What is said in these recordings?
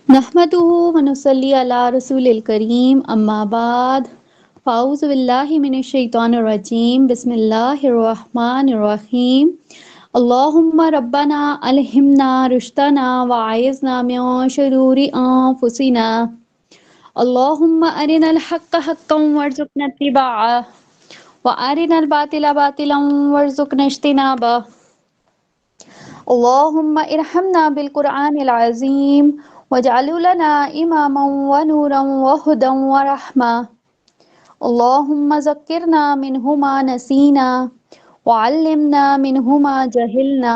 نحمدہ ونصلی علی رسول الکریم اما بعد فاعوذ باللہ من الشیطان الرجیم بسم اللہ الرحمن الرحیم اللہم ربنا الہمنا رشدنا وعیذنا من شرور انفسنا اللہم ارنا الحق حقا وارزقنا اتباعہ وارنا الباطل باطلا وارزقنا اجتنابہ اللہم ارحمنا بالقرآن العظیم واجعله لنا اماما ونورا وهدى ورحمة اللهم ذكرنا منه ما نسينا وعلمنا منه ما جهلنا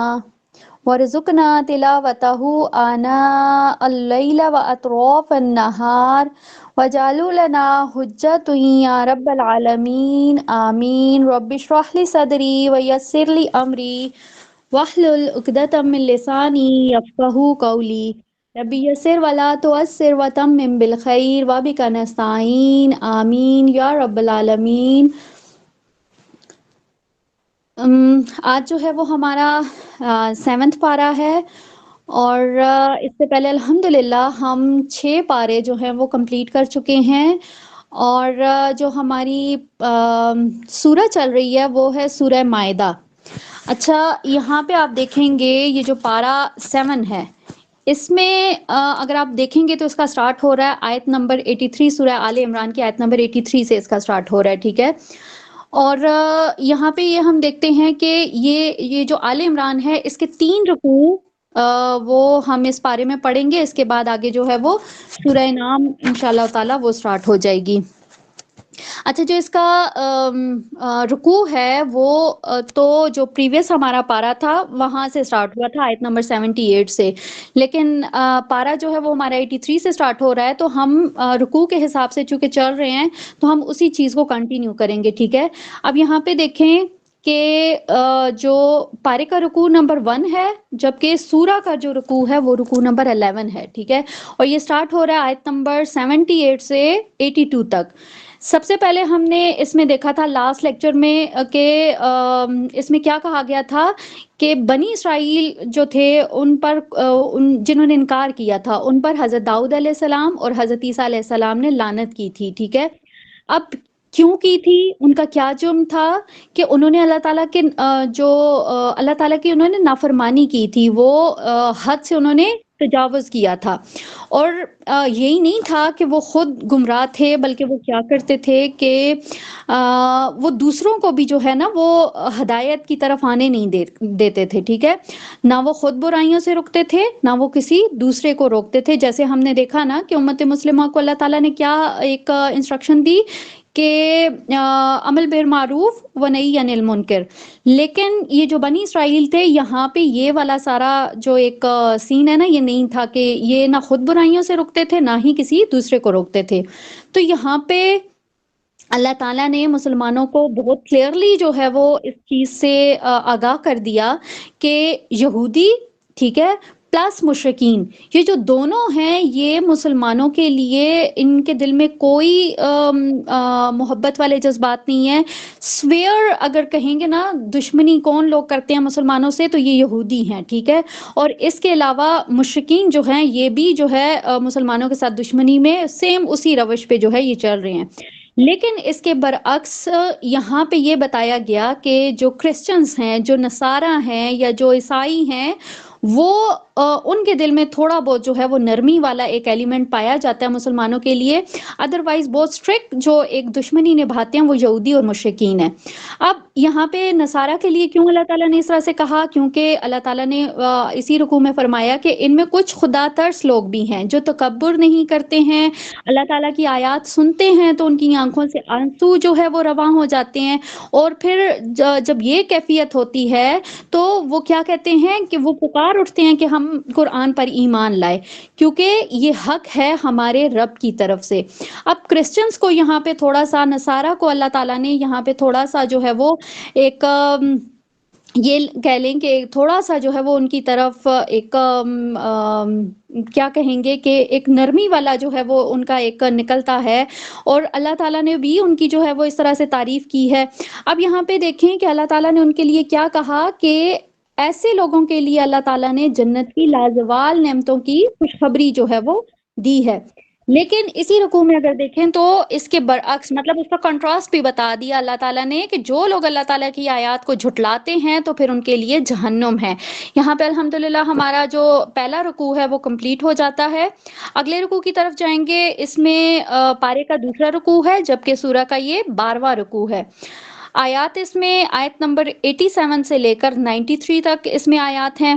وارزقنا تلاوته آناء الليل وأطراف النهار واجعله لنا حجة يا رب العالمين آمين رب اشرح لي صدري ويسر لي أمري واحلل عقدة من لساني يفقهوا قولي ربی یسر ولا تعسر وتمم بالخیر وبک نستعین آمین یا رب العالمین۔ آج جو ہے وہ ہمارا 7واں پارہ ہے اور اس سے پہلے الحمدللہ ہم 6 پارے جو ہیں وہ کمپلیٹ کر چکے ہیں، اور جو ہماری سورہ چل رہی ہے وہ ہے سورہ مائدہ۔ اچھا، یہاں پہ آپ دیکھیں گے یہ جو پارہ 7 ہے، اس میں اگر آپ دیکھیں گے تو اس کا سٹارٹ ہو رہا ہے آیت نمبر 83، سورہ آل عمران کی آیت نمبر 83 سے اس کا سٹارٹ ہو رہا ہے، ٹھیک ہے۔ اور یہاں پہ یہ ہم دیکھتے ہیں کہ یہ جو آل عمران ہے اس کے 3 رکوع وہ ہم اس پارے میں پڑھیں گے، اس کے بعد آگے جو ہے وہ سورہ انعام انشاءاللہ تعالی وہ سٹارٹ ہو جائے گی۔ اچھا، جو اس کا رکوع ہے وہ تو جو پریویس ہمارا پارا تھا وہاں سے سٹارٹ ہوا تھا آیت نمبر 78 سے، لیکن پارا جو ہے وہ ہمارا 83 سے سٹارٹ ہو رہا ہے، تو ہم رکوع کے حساب سے چونکہ چل رہے ہیں تو ہم اسی چیز کو کنٹینیو کریں گے، ٹھیک ہے۔ اب یہاں پہ دیکھیں کہ جو پارے کا رکوع نمبر 1 ہے، جبکہ سورہ کا جو رکوع ہے وہ رکوع نمبر 11 ہے، ٹھیک ہے، اور یہ سٹارٹ ہو رہا ہے آیت نمبر 78 سے 82 تک۔ سب سے پہلے ہم نے اس میں دیکھا تھا لاسٹ لیکچر میں کہ اس میں کیا کہا گیا تھا کہ بنی اسرائیل جو تھے ان پر جنہوں نے انکار کیا تھا ان پر حضرت داؤد علیہ السلام اور حضرت عیسیٰ علیہ السلام نے لعنت کی تھی، ٹھیک ہے۔ اب کیوں کی تھی، ان کا کیا جرم تھا کہ انہوں نے اللہ تعالیٰ کے اللہ تعالیٰ کی انہوں نے نافرمانی کی تھی، وہ حد سے انہوں نے تجاوز کیا تھا، اور یہی نہیں تھا کہ وہ خود گمراہ تھے، بلکہ وہ کیا کرتے تھے کہ وہ دوسروں کو بھی جو ہے نا وہ ہدایت کی طرف آنے نہیں دیتے تھے، ٹھیک ہے۔ نہ وہ خود برائیوں سے روکتے تھے، نہ وہ کسی دوسرے کو روکتے تھے، جیسے ہم نے دیکھا نا کہ امت مسلمہ کو اللہ تعالیٰ نے کیا ایک انسٹرکشن دی کہ عمل بالمعروف و نہی عن المنکر۔ لیکن یہ جو بنی اسرائیل تھے یہاں پہ یہ والا سارا جو ایک سین ہے نا، یہ نہیں تھا کہ یہ نہ خود برائیوں سے روکتے تھے نہ ہی کسی دوسرے کو روکتے تھے۔ تو یہاں پہ اللہ تعالیٰ نے مسلمانوں کو بہت کلیئرلی جو ہے وہ اس چیز سے آگاہ کر دیا کہ یہودی، ٹھیک ہے، پلس مشرکین، یہ جو دونوں ہیں یہ مسلمانوں کے لیے ان کے دل میں کوئی محبت والے جذبات نہیں ہیں۔ سویئر اگر کہیں گے نا دشمنی کون لوگ کرتے ہیں مسلمانوں سے، تو یہ یہودی ہیں، ٹھیک ہے۔ اور اس کے علاوہ مشرکین جو ہیں یہ بھی جو ہے مسلمانوں کے ساتھ دشمنی میں سیم اسی روش پہ جو ہے یہ چل رہے ہیں۔ لیکن اس کے برعکس یہاں پہ یہ بتایا گیا کہ جو کرسچنز ہیں، جو نصارہ ہیں یا جو عیسائی ہیں، وہ ان کے دل میں تھوڑا بہت جو ہے وہ نرمی والا ایک ایلیمنٹ پایا جاتا ہے مسلمانوں کے لیے، ادروائز بہت سٹرکٹ جو ایک دشمنی نبھاتے ہیں وہ یہودی اور مشرکین ہیں۔ اب یہاں پہ نصارہ کے لیے کیوں اللہ تعالیٰ نے اس طرح سے کہا، کیونکہ اللہ تعالیٰ نے اسی رکوع میں فرمایا کہ ان میں کچھ خدا ترس لوگ بھی ہیں جو تکبر نہیں کرتے ہیں، اللہ تعالیٰ کی آیات سنتے ہیں تو ان کی آنکھوں سے آنسو جو ہے وہ رواں ہو جاتے ہیں، اور پھر جب یہ کیفیت ہوتی ہے تو وہ کیا کہتے ہیں کہ وہ پکار اٹھتے ہیں کہ ہم قرآن پر ایمان لائے، کیونکہ یہ حق ہے ہمارے رب کی طرف سے۔ اب کرسچنز کو یہاں پہ تھوڑا سا، نصارہ کو اللہ تعالیٰ نے یہاں پہ تھوڑا سا جو ہے وہ ایک یہ کہہ لیں کہ تھوڑا سا جو ہے وہ ان کی طرف ایک کیا کہیں گے کہ ایک نرمی والا جو ہے وہ ان کا ایک نکلتا ہے، اور اللہ تعالیٰ نے بھی ان کی جو ہے وہ اس طرح سے تعریف کی ہے۔ اب یہاں پہ دیکھیں کہ اللہ تعالیٰ نے ان کے لیے کیا کہا کہ ایسے لوگوں کے لیے اللہ تعالیٰ نے جنت کی لازوال نعمتوں کی خوشخبری جو ہے وہ دی ہے. لیکن اسی رکوع میں اگر دیکھیں تو اس کے برعکس مطلب اس کا کنٹراسٹ بھی بتا دیا اللہ تعالیٰ نے کہ جو لوگ اللہ تعالیٰ کی آیات کو جھٹلاتے ہیں تو پھر ان کے لیے جہنم ہے. یہاں پہ الحمدللہ ہمارا جو پہلا رکوع ہے وہ کمپلیٹ ہو جاتا ہے. اگلے رکوع کی طرف جائیں گے. اس میں پارے کا دوسرا رکوع ہے جبکہ سورہ کا یہ 12واں رکوع ہے. آیات اس میں آیت نمبر 87 سے لے کر 93 تک اس میں آیات ہیں.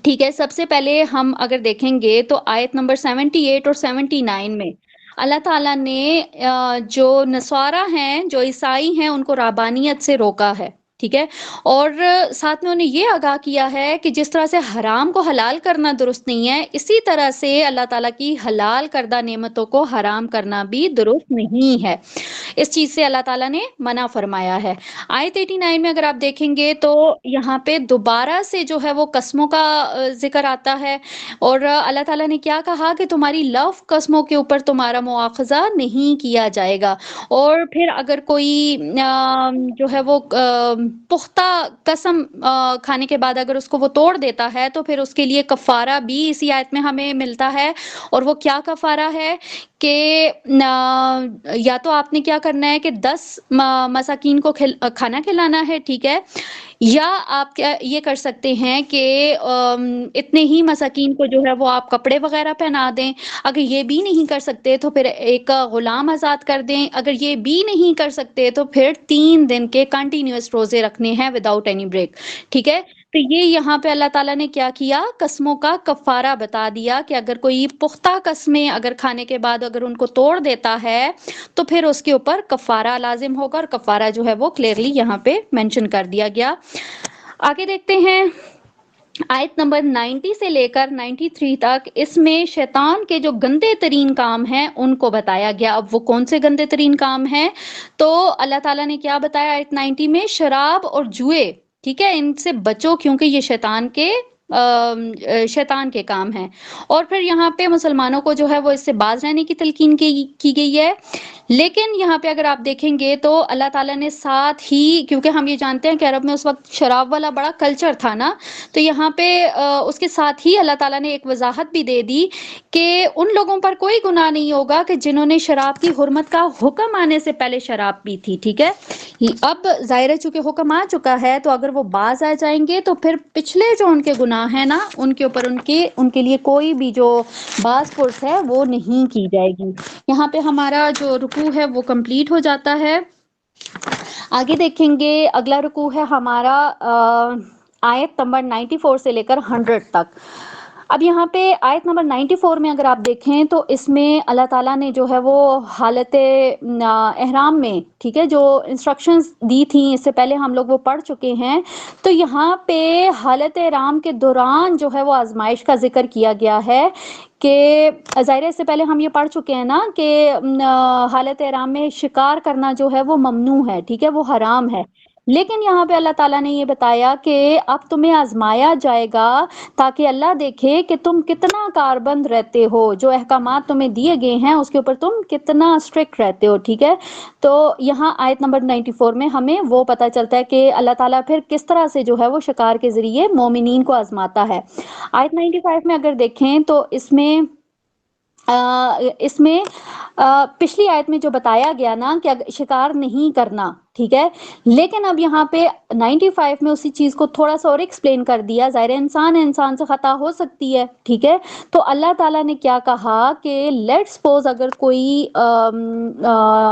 ٹھیک ہے. سب سے پہلے ہم اگر دیکھیں گے تو آیت نمبر 78 اور 79 میں اللہ تعالیٰ نے جو نصارہ ہیں جو عیسائی ہیں ان کو رہبانیت سے روکا ہے. ٹھیک ہے. اور ساتھ میں انہیں یہ آگاہ کیا ہے کہ جس طرح سے حرام کو حلال کرنا درست نہیں ہے اسی طرح سے اللہ تعالیٰ کی حلال کردہ نعمتوں کو حرام کرنا بھی درست نہیں ہے. اس چیز سے اللہ تعالیٰ نے منع فرمایا ہے. آیت 89 میں اگر آپ دیکھیں گے تو یہاں پہ دوبارہ سے جو ہے وہ قسموں کا ذکر آتا ہے اور اللہ تعالیٰ نے کیا کہا کہ تمہاری لف قسموں کے اوپر تمہارا مواخذہ نہیں کیا جائے گا. اور پھر اگر کوئی جو ہے وہ پختہ قسم کھانے کے بعد اگر اس کو وہ توڑ دیتا ہے تو پھر اس کے لیے کفارہ بھی اسی آیت میں ہمیں ملتا ہے. اور وہ کیا کفارہ ہے کہ یا تو آپ نے کیا کرنا ہے کہ 10 مساکین کو کھانا کھلانا ہے. ٹھیک ہے. یا آپ یہ کر سکتے ہیں کہ اتنے ہی مساکین کو جو ہے وہ آپ کپڑے وغیرہ پہنا دیں. اگر یہ بھی نہیں کر سکتے تو پھر ایک غلام آزاد کر دیں. اگر یہ بھی نہیں کر سکتے تو پھر 3 دن کے کنٹینیوس روزے رکھنے ہیں وداؤٹ اینی بریک. ٹھیک ہے. تو یہ یہاں پہ اللہ تعالیٰ نے کیا کیا قسموں کا کفارہ بتا دیا کہ اگر کوئی پختہ قسمیں اگر کھانے کے بعد اگر ان کو توڑ دیتا ہے تو پھر اس کے اوپر کفارہ لازم ہوگا. اور کفارہ جو ہے وہ کلیئرلی یہاں پہ مینشن کر دیا گیا. آگے دیکھتے ہیں آیت نمبر 90 سے لے کر 93 تک. اس میں شیطان کے جو گندے ترین کام ہیں ان کو بتایا گیا. اب وہ کون سے گندے ترین کام ہیں تو اللہ تعالیٰ نے کیا بتایا آیت 90 میں شراب اور جوئے. ٹھیک ہے. ان سے بچو کیونکہ یہ شیطان کے کام ہیں. اور پھر یہاں پہ مسلمانوں کو جو ہے وہ اس سے باز رہنے کی تلقین کی گئی ہے. لیکن یہاں پہ اگر آپ دیکھیں گے تو اللہ تعالیٰ نے ساتھ ہی کیونکہ ہم یہ جانتے ہیں کہ عرب میں اس وقت شراب والا بڑا کلچر تھا نا تو یہاں پہ اس کے ساتھ ہی اللہ تعالیٰ نے ایک وضاحت بھی دے دی کہ ان لوگوں پر کوئی گناہ نہیں ہوگا کہ جنہوں نے شراب کی حرمت کا حکم آنے سے پہلے شراب پی تھی. ٹھیک ہے. اب ظاہر ہے چونکہ حکم آ چکا ہے تو اگر وہ باز آ جائیں گے تو پھر پچھلے جو ان کے گناہ ہیں نا ان کے اوپر ان کے لیے کوئی بھی جو باز پرس ہے وہ نہیں کی جائے گی. یہاں پہ ہمارا جو رکوع ہے وہ کمپلیٹ ہو جاتا ہے. آگے دیکھیں گے اگلا رکوع ہے ہمارا آیت نمبر 94 سے لے کر 100 تک. اب یہاں پہ آیت نمبر 94 میں اگر آپ دیکھیں تو اس میں اللہ تعالیٰ نے جو ہے وہ حالت احرام میں ٹھیک ہے جو انسٹرکشنز دی تھیں اس سے پہلے ہم لوگ وہ پڑھ چکے ہیں. تو یہاں پہ حالت احرام کے دوران جو ہے وہ آزمائش کا ذکر کیا گیا ہے کہ ظاہر سے پہلے ہم یہ پڑھ چکے ہیں نا کہ حالت احرام میں شکار کرنا جو ہے وہ ممنوع ہے. ٹھیک ہے. وہ حرام ہے. لیکن یہاں پہ اللہ تعالیٰ نے یہ بتایا کہ اب تمہیں آزمایا جائے گا تاکہ اللہ دیکھے کہ تم کتنا کاربند رہتے ہو. جو احکامات تمہیں دیے گئے ہیں اس کے اوپر تم کتنا اسٹرکٹ رہتے ہو. ٹھیک ہے. تو یہاں آیت نمبر 94 میں ہمیں وہ پتہ چلتا ہے کہ اللہ تعالیٰ پھر کس طرح سے جو ہے وہ شکار کے ذریعے مومنین کو آزماتا ہے. آیت 95 میں اگر دیکھیں تو اس میں پچھلی آیت میں جو بتایا گیا نا کہ شکار نہیں کرنا. ٹھیک ہے. لیکن اب یہاں پہ 95 میں اسی چیز کو تھوڑا سا اور ایکسپلین کر دیا. ظاہر انسان ہے انسان سے خطا ہو سکتی ہے. ٹھیک ہے. تو اللہ تعالیٰ نے کیا کہا کہ لیٹ سپوز اگر کوئی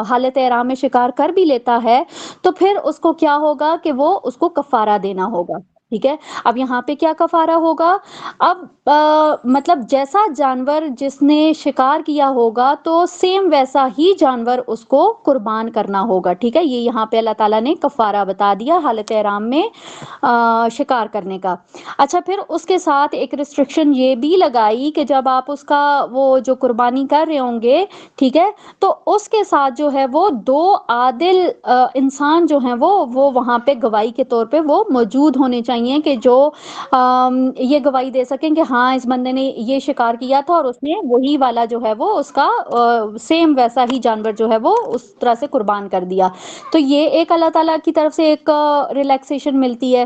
حالت احرام میں شکار کر بھی لیتا ہے تو پھر اس کو کیا ہوگا کہ وہ اس کو کفارہ دینا ہوگا. ٹھیک ہے. اب یہاں پہ کیا کفارہ ہوگا. اب مطلب جیسا جانور جس نے شکار کیا ہوگا تو سیم ویسا ہی جانور اس کو قربان کرنا ہوگا. ٹھیک ہے. یہ یہاں پہ اللہ تعالیٰ نے کفارہ بتا دیا حالت احرام میں شکار کرنے کا. اچھا پھر اس کے ساتھ ایک ریسٹرکشن یہ بھی لگائی کہ جب آپ اس کا وہ جو قربانی کر رہے ہوں گے ٹھیک ہے تو اس کے ساتھ جو ہے وہ 2 عادل انسان جو ہیں وہ وہاں پہ گواہی کے طور پہ وہ موجود ہونے چاہیے کہ جو یہ گواہی دے سکیں کہ ہاں اس بندے نے یہ شکار کیا تھا اور اس نے وہی والا جو ہے وہ اس کا سیم ویسا ہی جانور جو ہے وہ اس طرح سے قربان کر دیا. تو یہ ایک اللہ تعالیٰ کی طرف سے ایک ریلیکسیشن ملتی ہے.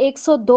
102,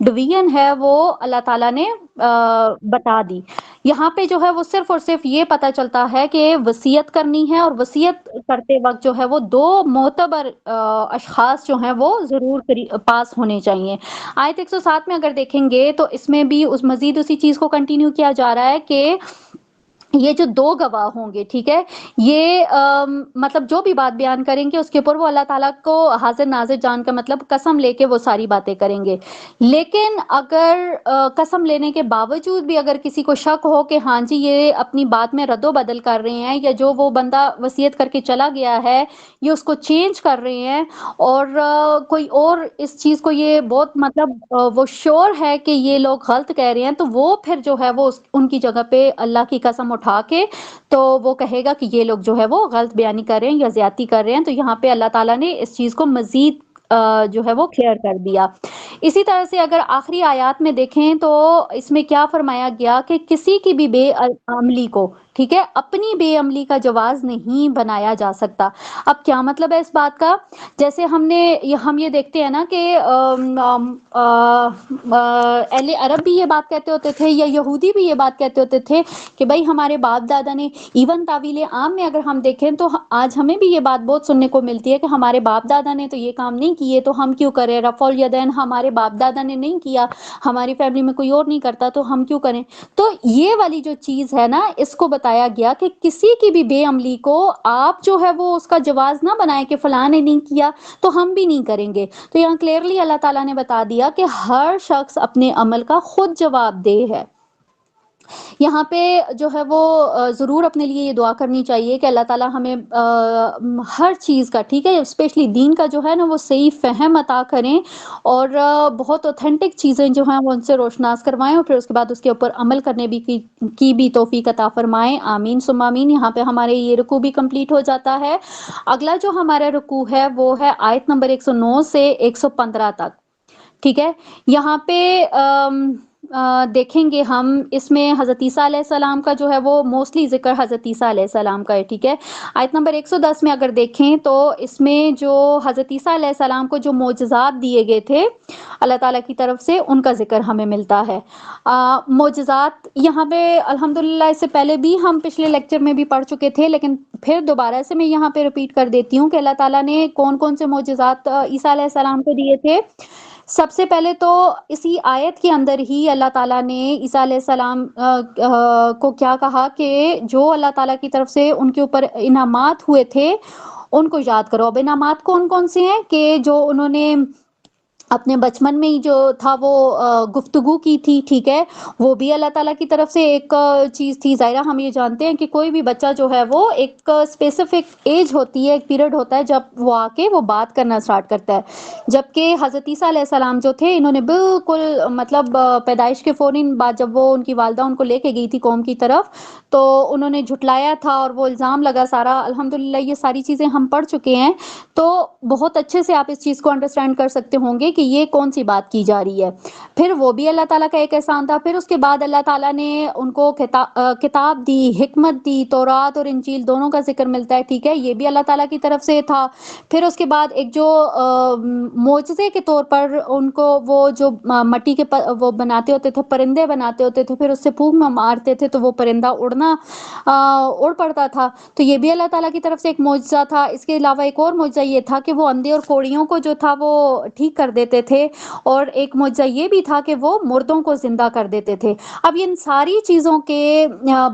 ڈویژن ہے وہ اللہ تعالیٰ نے بتا دی. یہاں پہ جو ہے وہ صرف اور صرف یہ پتا چلتا ہے کہ وصیت کرنی ہے، اور وصیت کرتے وقت جو ہے وہ دو معتبر اشخاص جو ہیں وہ ضرور پاس ہونے چاہیے. آیت 107 میں اگر دیکھیں گے تو اس میں بھی اس مزید اسی چیز کو کنٹینیو کیا جا رہا ہے کہ یہ جو دو گواہ ہوں گے، ٹھیک ہے، یہ مطلب جو بھی بات بیان کریں گے اس کے اوپر وہ اللہ تعالیٰ کو حاضر ناظر جان کر مطلب قسم لے کے وہ ساری باتیں کریں گے. لیکن اگر قسم لینے کے باوجود بھی اگر کسی کو شک ہو کہ ہاں جی یہ اپنی بات میں رد و بدل کر رہے ہیں، یا جو وہ بندہ وصیت کر کے چلا گیا ہے یہ اس کو چینج کر رہے ہیں، اور کوئی اور اس چیز کو یہ بہت مطلب وہ شور ہے کہ یہ لوگ غلط کہہ رہے ہیں، تو وہ پھر جو ہے وہ ان کی جگہ پہ اللہ کی قسم اٹھا کے تو وہ کہے گا کہ یہ لوگ جو ہے وہ غلط بیانی کر رہے ہیں یا زیادتی کر رہے ہیں. تو یہاں پہ اللہ تعالیٰ نے اس چیز کو مزید جو ہے وہ کلیئر کر دیا. اسی طرح سے اگر آخری آیات میں دیکھیں تو اس میں کیا فرمایا گیا کہ کسی کی بھی بے عملی کو، ٹھیک ہے، اپنی بے عملی کا جواز نہیں بنایا جا سکتا. اب کیا مطلب ہے اس بات کا؟ جیسے ہم یہ دیکھتے ہیں نا کہ اہل عرب بھی یہ بات کہتے ہوتے تھے یا یہودی بھی یہ بات کہتے ہوتے تھے کہ بھائی ہمارے باپ دادا نے، ایون تعویل عام میں اگر ہم دیکھیں تو آج ہمیں بھی یہ بات بہت سننے کو ملتی ہے کہ ہمارے باپ دادا نے تو یہ کام نہیں کیے تو ہم کیوں کریں، رفع الیدین ہمارے باپ دادا نے نہیں کیا، ہماری فیملی میں کوئی اور نہیں کرتا تو ہم کیوں کریں. تو یہ والی جو چیز ہے نا، اس کو بتایا گیا کہ کسی کی بھی بے عملی کو آپ جو ہے وہ اس کا جواز نہ بنائیں کہ فلاں نے نہیں کیا تو ہم بھی نہیں کریں گے. تو یہاں کلیئرلی اللہ تعالیٰ نے بتا دیا کہ ہر شخص اپنے عمل کا خود جواب دہ ہے. یہاں پہ جو ہے وہ ضرور اپنے لیے یہ دعا کرنی چاہیے کہ اللہ تعالیٰ ہمیں ہر چیز کا، ٹھیک ہے، اسپیشلی دین کا جو ہے نا وہ صحیح فہم عطا کریں، اور بہت اوتھینٹک چیزیں جو ہیں وہ ان سے روشناس کروائیں، اور پھر اس کے بعد اس کے اوپر عمل کرنے کی بھی توفیق عطا فرمائیں. آمین ثم آمین. یہاں پہ ہمارے یہ رکوع بھی کمپلیٹ ہو جاتا ہے. اگلا جو ہمارا رکوع ہے وہ ہے آیت نمبر 109 سے 115 تک. ٹھیک ہے، یہاں پہ دیکھیں گے ہم اس میں حضرت عیسیٰ علیہ السلام کا جو ہے وہ موسٹلی ذکر حضرت عیسیٰ علیہ السلام کا ہے. ٹھیک ہے، آیت نمبر 110 میں اگر دیکھیں تو اس میں جو حضرت عیسیٰ علیہ السلام کو جو معجزات دیے گئے تھے اللہ تعالیٰ کی طرف سے، ان کا ذکر ہمیں ملتا ہے. معجزات یہاں پہ الحمدللہ اس سے پہلے بھی ہم پچھلے لیکچر میں بھی پڑھ چکے تھے، لیکن پھر دوبارہ سے میں یہاں پہ ریپیٹ کر دیتی ہوں کہ اللہ تعالیٰ نے کون کون سے معجزات عیسیٰ علیہ السلام کو دیے تھے. سب سے پہلے تو اسی آیت کے اندر ہی اللہ تعالیٰ نے عیسیٰ علیہ السلام کو کیا کہا کہ جو اللہ تعالیٰ کی طرف سے ان کے اوپر انعامات ہوئے تھے ان کو یاد کرو. اب انعامات کون کون سے ہیں کہ جو انہوں نے اپنے بچپن میں ہی جو تھا وہ گفتگو کی تھی، ٹھیک ہے، وہ بھی اللہ تعالیٰ کی طرف سے ایک چیز تھی. ظاہرہ ہم یہ جانتے ہیں کہ کوئی بھی بچہ جو ہے وہ ایک اسپیسیفک ایج ہوتی ہے، ایک پیریڈ ہوتا ہے جب وہ آ کے وہ بات کرنا اسٹارٹ کرتا ہے. جبکہ حضرت عیسیٰ علیہ السلام جو تھے انہوں نے بالکل مطلب پیدائش کے فوراً بعد جب وہ ان کی والدہ ان کو لے کے گئی تھی قوم کی طرف تو انہوں نے جھٹلایا تھا اور وہ الزام لگا سارا. الحمدللہ یہ ساری چیزیں ہم پڑھ چکے ہیں تو بہت اچھے سے آپ اس چیز کو انڈرسٹینڈ کر سکتے ہوں گے کہ یہ کون سی بات کی جا رہی ہے. پھر وہ بھی اللہ تعالیٰ کا ایک احسان تھا. پھر اس کے بعد اللہ تعالیٰ نے ان کو کتاب دی، حکمت دی، تورات اور انجیل دونوں کا ذکر ملتا ہے. ٹھیک ہے، یہ بھی اللہ تعالیٰ کی طرف سے تھا. پھر اس کے بعد ایک جو معجزے کے طور پر ان کو وہ جو مٹی کے وہ بناتے ہوتے تھے، پرندے بناتے ہوتے تھے، پھر اس سے پھونک مارتے تھے تو وہ پرندہ اڑ پڑتا تھا. تو یہ بھی اللہ تعالیٰ کی طرف سے ایک معجزہ تھا. اس کے علاوہ ایک اور معجزہ یہ تھا کہ وہ اندھے اور کوڑیوں کو جو تھا وہ ٹھیک کر دیتے تھے، اور ایک معجزہ یہ بھی تھا کہ وہ مردوں کو زندہ کر دیتے تھے. اب ان ساری چیزوں کے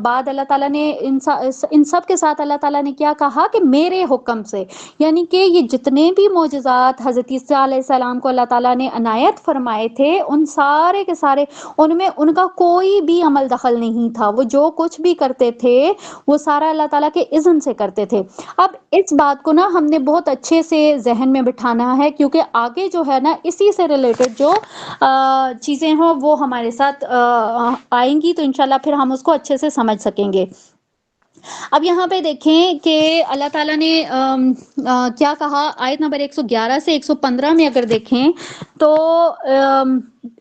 بعد اللہ تعالیٰ نے ان سب کے ساتھ اللہ تعالیٰ نے کیا کہا کہ میرے حکم سے، یعنی کہ یہ جتنے بھی معجزات حضرت عیسیٰ علیہ السلام کو اللہ تعالیٰ نے عنایت فرمائے تھے ان سارے کے سارے ان میں ان کا کوئی بھی عمل دخل نہیں تھا. وہ جو کچھ بھی کرتے تھے وہ سارا اللہ تعالیٰ کے اذن سے کرتے تھے. اب اس بات کو نا ہم نے بہت اچھے سے ذہن میں بٹھانا ہے کیونکہ آگے جو ہے نا اسی سے ریلیٹڈ جو چیزیں ہوں وہ ہمارے ساتھ آئیں گی تو انشاءاللہ پھر ہم اس کو اچھے سے سمجھ سکیں گے. اب یہاں پہ دیکھیں کہ اللہ تعالیٰ نے کیا کہا آیت نمبر 111 سے 115 میں اگر دیکھیں تو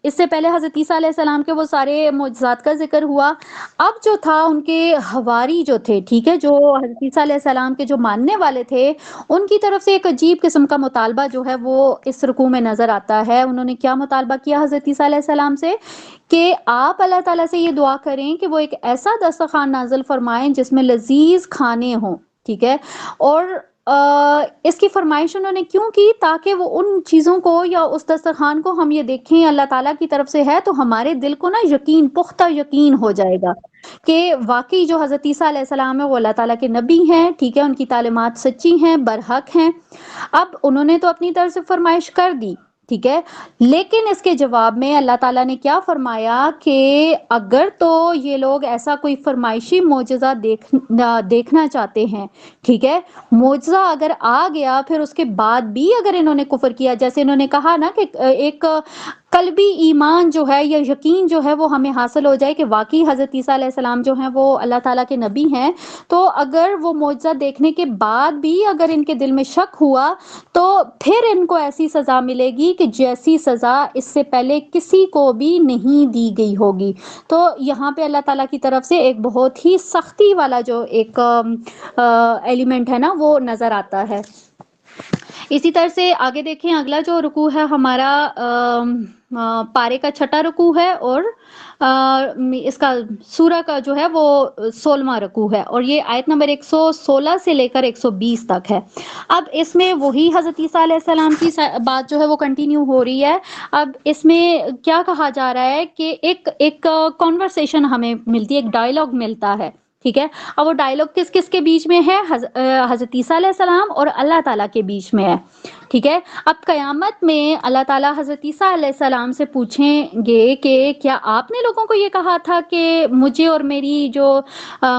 اس سے پہلے حضرت عیسیٰ علیہ السلام کے وہ سارے معجزات کا ذکر ہوا. اب جو تھا ان کے حواری جو تھے، ٹھیک ہے، جو حضرت عیسیٰ علیہ السلام کے جو ماننے والے تھے، ان کی طرف سے ایک عجیب قسم کا مطالبہ جو ہے وہ اس رکوع میں نظر آتا ہے. انہوں نے کیا مطالبہ کیا حضرت عیسیٰ علیہ السلام سے کہ آپ اللہ تعالیٰ سے یہ دعا کریں کہ وہ ایک ایسا دسترخوان نازل فرمائیں جس میں لذیذ کھانے ہوں، ٹھیک ہے. اور اس کی فرمائش انہوں نے کیوں کی؟ تاکہ وہ ان چیزوں کو یا اس دسترخوان کو ہم یہ دیکھیں اللہ تعالیٰ کی طرف سے ہے، تو ہمارے دل کو نا یقین، پختہ یقین ہو جائے گا کہ واقعی جو حضرت عیسیٰ علیہ السلام ہے وہ اللہ تعالیٰ کے نبی ہیں، ٹھیک ہے، ان کی تعلیمات سچی ہیں، برحق ہیں. اب انہوں نے تو اپنی طرف سے فرمائش کر دی، ٹھیک ہے، لیکن اس کے جواب میں اللہ تعالیٰ نے کیا فرمایا کہ اگر تو یہ لوگ ایسا کوئی فرمائشی معجزہ دیکھنا چاہتے ہیں، ٹھیک ہے، معجزہ اگر آ گیا پھر اس کے بعد بھی اگر انہوں نے کفر کیا، جیسے انہوں نے کہا نا کہ ایک قلبی ایمان جو ہے یا یقین جو ہے وہ ہمیں حاصل ہو جائے کہ واقعی حضرت عیسیٰ علیہ السلام جو ہیں وہ اللہ تعالیٰ کے نبی ہیں، تو اگر وہ معجزہ دیکھنے کے بعد بھی اگر ان کے دل میں شک ہوا تو پھر ان کو ایسی سزا ملے گی کہ جیسی سزا اس سے پہلے کسی کو بھی نہیں دی گئی ہوگی. تو یہاں پہ اللہ تعالیٰ کی طرف سے ایک بہت ہی سختی والا جو ایک ایلیمنٹ ہے نا وہ نظر آتا ہے. اسی طرح سے آگے دیکھیں، اگلا جو رکوع ہے ہمارا پارے کا چھٹا رکوع ہے، اور اس کا سورہ کا جو ہے وہ 16واں رکوع ہے، اور یہ آیت نمبر 116 سے لے کر 120 تک ہے. اب اس میں وہی حضرت عیسیٰ علیہ السلام کی بات جو ہے وہ کنٹینیو ہو رہی ہے. اب اس میں کیا کہا جا رہا ہے کہ ایک کانورسیشن ہمیں ملتی ہے، ایک ڈائلاگ ملتا ہے، ٹھیک ہے. اب وہ ڈائلاگ کس کس کے بیچ میں ہے؟ حضرت عیسیٰ علیہ السلام اور اللہ تعالیٰ کے بیچ میں ہے، ٹھیک ہے. اب قیامت میں اللہ تعالیٰ حضرت عیسیٰ علیہ السلام سے پوچھیں گے کہ کیا آپ نے لوگوں کو یہ کہا تھا کہ مجھے اور میری جو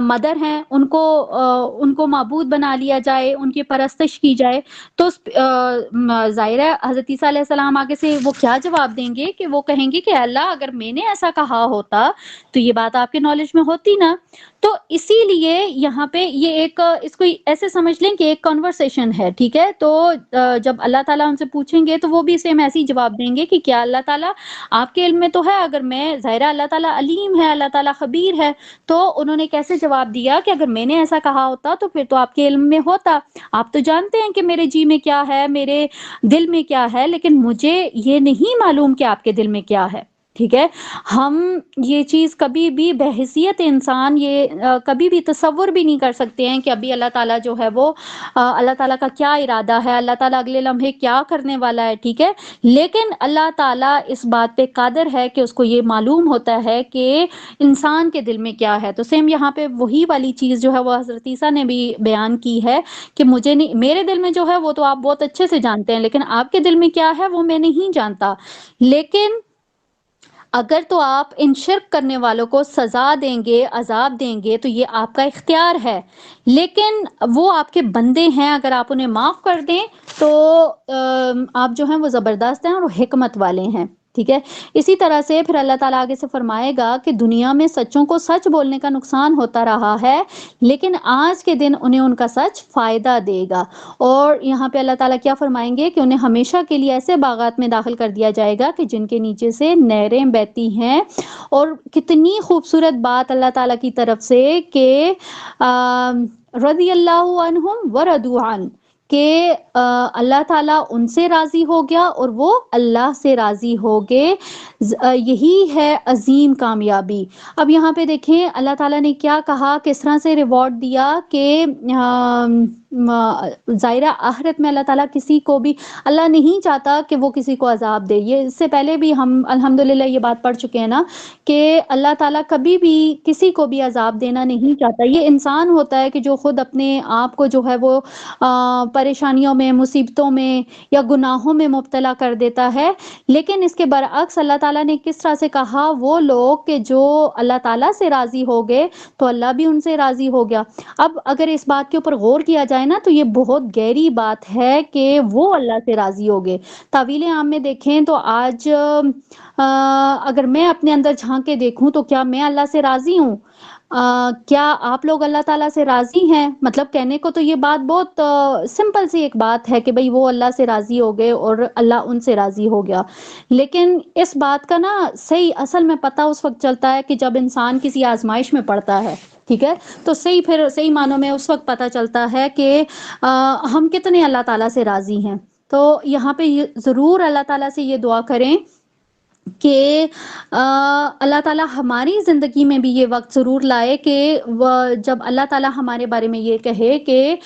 مدر ہیں ان کو معبود بنا لیا جائے، ان کی پرستش کی جائے؟ تو ظاہر ہے حضرت عیسیٰ علیہ السلام آگے سے وہ کیا جواب دیں گے کہ وہ کہیں گے کہ اللہ اگر میں نے ایسا کہا ہوتا تو یہ بات آپ کے نالج میں ہوتی نا. تو اسی لیے یہاں پہ یہ ایک، اس کو ایسے سمجھ لیں کہ ایک کنورسیشن ہے، ٹھیک ہے. تو جب اللہ تعالیٰ ان سے پوچھیں گے تو وہ بھی سیم ایسے ہی جواب دیں گے کہ کیا اللہ تعالیٰ آپ کے علم میں تو ہے، اگر میں، ظاہرہ اللہ تعالیٰ علیم ہے، اللہ تعالیٰ خبیر ہے. تو انہوں نے کیسے جواب دیا کہ اگر میں نے ایسا کہا ہوتا تو پھر تو آپ کے علم میں ہوتا، آپ تو جانتے ہیں کہ میرے جی میں کیا ہے، میرے دل میں کیا ہے، لیکن مجھے یہ نہیں معلوم کہ آپ کے دل میں کیا ہے، ٹھیک ہے. ہم یہ چیز کبھی بھی بحیثیت انسان یہ کبھی بھی تصور بھی نہیں کر سکتے ہیں کہ ابھی اللہ تعالیٰ جو ہے وہ اللہ تعالیٰ کا کیا ارادہ ہے، اللہ تعالیٰ اگلے لمحے کیا کرنے والا ہے، ٹھیک ہے. لیکن اللہ تعالیٰ اس بات پہ قادر ہے کہ اس کو یہ معلوم ہوتا ہے کہ انسان کے دل میں کیا ہے. تو سیم یہاں پہ وہی والی چیز جو ہے وہ حضرت عیسیٰ نے بھی بیان کی ہے کہ مجھے نہیں، میرے دل میں جو ہے وہ تو آپ بہت اچھے سے جانتے ہیں، لیکن آپ کے دل میں کیا ہے وہ میں نہیں جانتا. لیکن اگر تو آپ ان شرک کرنے والوں کو سزا دیں گے، عذاب دیں گے، تو یہ آپ کا اختیار ہے، لیکن وہ آپ کے بندے ہیں، اگر آپ انہیں معاف کر دیں تو آپ جو ہیں وہ زبردست ہیں اور حکمت والے ہیں، ٹھیک ہے. اسی طرح سے پھر اللہ تعالیٰ آگے سے فرمائے گا کہ دنیا میں سچوں کو سچ بولنے کا نقصان ہوتا رہا ہے، لیکن آج کے دن انہیں ان کا سچ فائدہ دے گا. اور یہاں پہ اللہ تعالیٰ کیا فرمائیں گے کہ انہیں ہمیشہ کے لیے ایسے باغات میں داخل کر دیا جائے گا کہ جن کے نیچے سے نہریں بہتی ہیں. اور کتنی خوبصورت بات اللہ تعالیٰ کی طرف سے کہ رضی اللہ عنہم ورضوا عنہ، کہ اللہ تعالیٰ ان سے راضی ہو گیا اور وہ اللہ سے راضی ہو گئے. یہی ہے عظیم کامیابی. اب یہاں پہ دیکھیں اللہ تعالیٰ نے کیا کہا، کس طرح سے ریوارڈ دیا کہ ظاہرہ آخرت میں اللہ تعالیٰ کسی کو بھی، اللہ نہیں چاہتا کہ وہ کسی کو عذاب دے. یہ اس سے پہلے بھی ہم الحمدللہ یہ بات پڑھ چکے ہیں نا کہ اللہ تعالیٰ کبھی بھی کسی کو بھی عذاب دینا نہیں چاہتا. یہ انسان ہوتا ہے کہ جو خود اپنے آپ کو جو ہے وہ پریشانیوں میں، مصیبتوں میں یا گناہوں میں مبتلا کر دیتا ہے. لیکن اس کے برعکس اللہ تعالیٰ نے کس طرح سے کہا، وہ لوگ کہ جو اللہ تعالیٰ سے راضی ہو گئے تو اللہ بھی ان سے راضی ہو گیا. اب اگر اس بات کے اوپر غور کیا جائے نا تو یہ بہت گہری بات ہے کہ وہ اللہ سے راضی ہو گئے. تعویل عام میں دیکھیں تو آج اگر میں اپنے اندر جھانک کے دیکھوں تو کیا میں اللہ سے راضی ہوں؟ کیا آپ لوگ اللہ تعالیٰ سے راضی ہیں؟ مطلب کہنے کو تو یہ بات بہت سمپل سی ایک بات ہے کہ بھئی وہ اللہ سے راضی ہو گئے اور اللہ ان سے راضی ہو گیا، لیکن اس بات کا نا صحیح اصل میں پتہ اس وقت چلتا ہے کہ جب انسان کسی آزمائش میں پڑتا ہے، ٹھیک ہے؟ تو صحیح معنوں میں اس وقت پتہ چلتا ہے کہ ہم کتنے اللہ تعالیٰ سے راضی ہیں۔ تو یہاں پہ ضرور اللہ تعالیٰ سے یہ دعا کریں کہ اللہ تعالیٰ ہماری زندگی میں بھی یہ وقت ضرور لائے کہ جب اللہ تعالیٰ ہمارے بارے میں یہ کہے کہ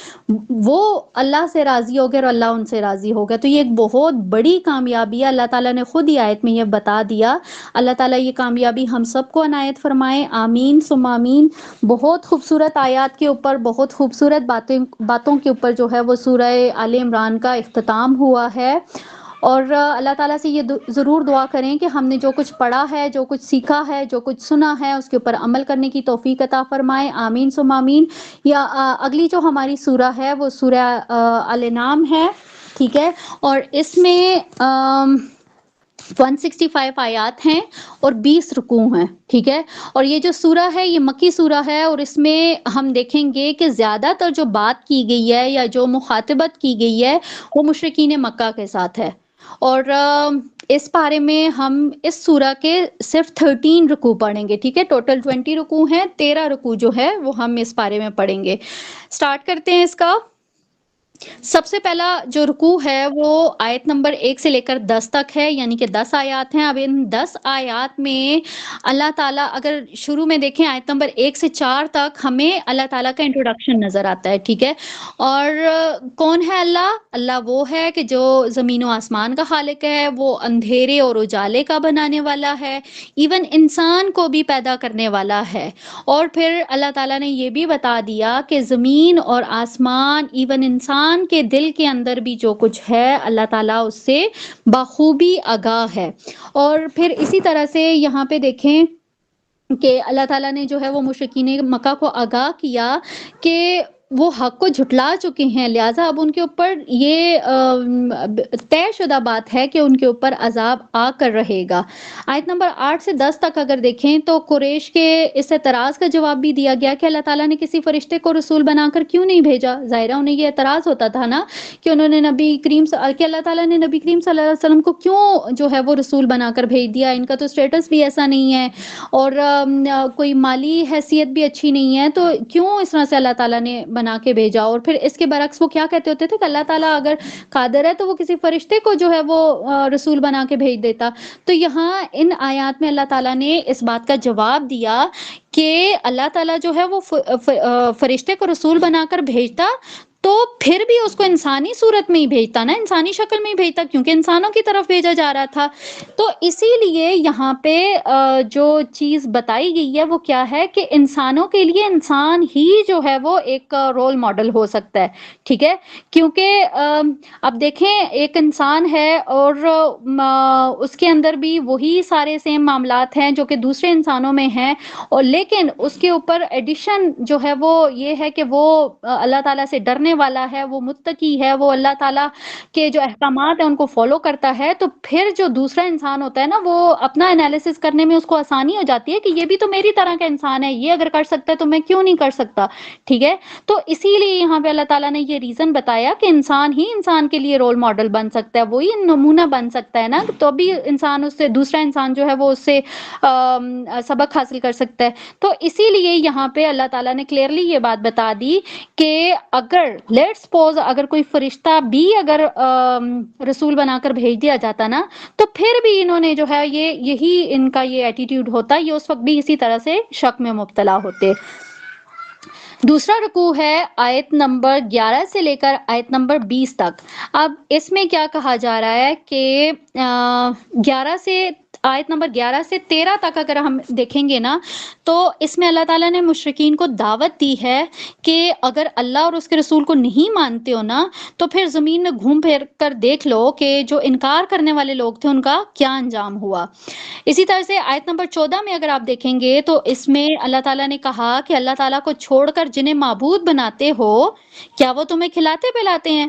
وہ اللہ سے راضی ہو گئے اور اللہ ان سے راضی ہو گیا، تو یہ ایک بہت بڑی کامیابی ہے۔ اللہ تعالیٰ نے خود ہی آیت میں یہ بتا دیا۔ اللہ تعالیٰ یہ کامیابی ہم سب کو عنایت فرمائے، آمین ثم آمین۔ بہت خوبصورت آیات کے اوپر، بہت خوبصورت باتوں کے اوپر جو ہے وہ سورہ آل عمران کا اختتام ہوا ہے، اور اللہ تعالیٰ سے یہ ضرور دعا کریں کہ ہم نے جو کچھ پڑھا ہے، جو کچھ سیکھا ہے، جو کچھ سنا ہے، اس کے اوپر عمل کرنے کی توفیق عطا فرمائے، آمین ثم آمین۔ یا اگلی جو ہماری سورہ ہے وہ سورہ الانعام ہے، ٹھیک ہے، اور اس میں 165 آیات ہیں اور 20 رکوع ہیں، ٹھیک ہے۔ اور یہ جو سورہ ہے یہ مکی سورہ ہے، اور اس میں ہم دیکھیں گے کہ زیادہ تر جو بات کی گئی ہے یا جو مخاطبت کی گئی ہے وہ مشرکین مکہ کے ساتھ ہے، اور اس پارے میں ہم اس سورہ کے صرف 13 رکوع پڑھیں گے، ٹھیک ہے۔ ٹوٹل 20 رکوع ہیں، 13 رکوع جو ہے وہ ہم اس پارے میں پڑھیں گے۔ سٹارٹ کرتے ہیں اس کا۔ سب سے پہلا جو رکوع ہے وہ آیت نمبر 1 سے لے کر 10 تک ہے، یعنی کہ 10 آیات ہیں۔ اب ان 10 آیات میں اللہ تعالیٰ، اگر شروع میں دیکھیں آیت نمبر 1 سے 4 تک، ہمیں اللہ تعالیٰ کا انٹروڈکشن نظر آتا ہے، ٹھیک ہے۔ اور کون ہے اللہ؟ اللہ وہ ہے کہ جو زمین و آسمان کا خالق ہے، وہ اندھیرے اور اجالے کا بنانے والا ہے، ایون انسان کو بھی پیدا کرنے والا ہے۔ اور پھر اللہ تعالیٰ نے یہ بھی بتا دیا کہ زمین اور آسمان، ایون انسان کے دل کے اندر بھی جو کچھ ہے، اللہ تعالیٰ اس سے بخوبی آگاہ ہے۔ اور پھر اسی طرح سے یہاں پہ دیکھیں کہ اللہ تعالیٰ نے جو ہے وہ مشرکین مکہ کو آگاہ کیا کہ وہ حق کو جھٹلا چکے ہیں، لہٰذا اب ان کے اوپر یہ طے شدہ بات ہے کہ ان کے اوپر عذاب آ کر رہے گا۔ آیت نمبر 8 سے 10 تک اگر دیکھیں تو قریش کے اس اعتراض کا جواب بھی دیا گیا کہ اللہ تعالیٰ نے کسی فرشتے کو رسول بنا کر کیوں نہیں بھیجا۔ ظاہرہ انہیں یہ اعتراض ہوتا تھا نا کہ انہوں نے کہ اللہ تعالیٰ نے نبی کریم صلی اللہ علیہ وسلم کو کیوں جو ہے وہ رسول بنا کر بھیج دیا، ان کا تو اسٹیٹس بھی ایسا نہیں ہے اور کوئی مالی حیثیت بھی اچھی نہیں ہے، تو کیوں اس طرح سے اللہ تعالیٰ نے بنا کے بھیجا۔ اور پھر اس کے برعکس وہ کیا کہتے ہوتے تھے کہ اللہ تعالیٰ اگر قادر ہے تو وہ کسی فرشتے کو جو ہے وہ رسول بنا کے بھیج دیتا۔ تو یہاں ان آیات میں اللہ تعالیٰ نے اس بات کا جواب دیا کہ اللہ تعالیٰ جو ہے وہ فرشتے کو رسول بنا کر بھیجتا تو پھر بھی اس کو انسانی صورت میں ہی بھیجتا نا، انسانی شکل میں ہی بھیجتا، کیونکہ انسانوں کی طرف بھیجا جا رہا تھا۔ تو اسی لیے یہاں پہ جو چیز بتائی گئی ہے وہ کیا ہے کہ انسانوں کے لیے انسان ہی جو ہے وہ ایک رول ماڈل ہو سکتا ہے، ٹھیک ہے۔ کیونکہ اب دیکھیں ایک انسان ہے اور اس کے اندر بھی وہی سارے سیم معاملات ہیں جو کہ دوسرے انسانوں میں ہیں، اور لیکن اس کے اوپر ایڈیشن جو ہے وہ یہ ہے کہ وہ اللہ تعالیٰ سے ڈرنے والا ہے، وہ متقی ہے، وہ اللہ تعالیٰ کے جو احکامات ہیں ان کو فالو کرتا ہے۔ تو پھر جو دوسرا انسان ہوتا ہے نا، وہ اپنا انالیسس کرنے میں اس کو آسانی ہو جاتی ہے کہ یہ بھی تو میری طرح کا انسان ہے، یہ اگر کر سکتا ہے تو میں کیوں نہیں کر سکتا، ٹھیک ہے۔ تو اسی لیے یہاں پہ اللہ تعالیٰ نے یہ ریزن بتایا کہ انسان ہی انسان کے لیے رول ماڈل بن سکتا ہے، وہی نمونہ بن سکتا ہے نا، تو بھی انسان اس سے، دوسرا انسان جو ہے وہ اس سے سبق حاصل کر سکتا ہے۔ تو اسی لیے یہاں پہ اللہ تعالیٰ نے کلیئرلی یہ بات بتا دی کہ اگر لیٹس سپوز اگر کوئی فرشتہ بھی اگر رسول بنا کر بھیج دیا جاتا نا، تو پھر بھی انہوں نے جو ہے یہی ان کا یہ ایٹیٹیوڈ ہوتا، یہ اس وقت بھی اسی طرح سے شک میں مبتلا ہوتے۔ دوسرا رکوع ہے آیت نمبر 11 سے لے کر آیت نمبر 20 تک۔ اب اس میں کیا کہا جا رہا ہے کہ 11 سے آیت نمبر 11 سے 13 تک اگر ہم دیکھیں گے نا، تو اس میں اللہ تعالیٰ نے مشرکین کو دعوت دی ہے کہ اگر اللہ اور اس کے رسول کو نہیں مانتے ہو نا، تو پھر زمین میں گھوم پھر کر دیکھ لو کہ جو انکار کرنے والے لوگ تھے ان کا کیا انجام ہوا۔ اسی طرح سے آیت نمبر 14 میں اگر آپ دیکھیں گے تو اس میں اللہ تعالیٰ نے کہا کہ اللہ تعالیٰ کو چھوڑ کر جنہیں معبود بناتے ہو، کیا وہ تمہیں کھلاتے پلاتے ہیں؟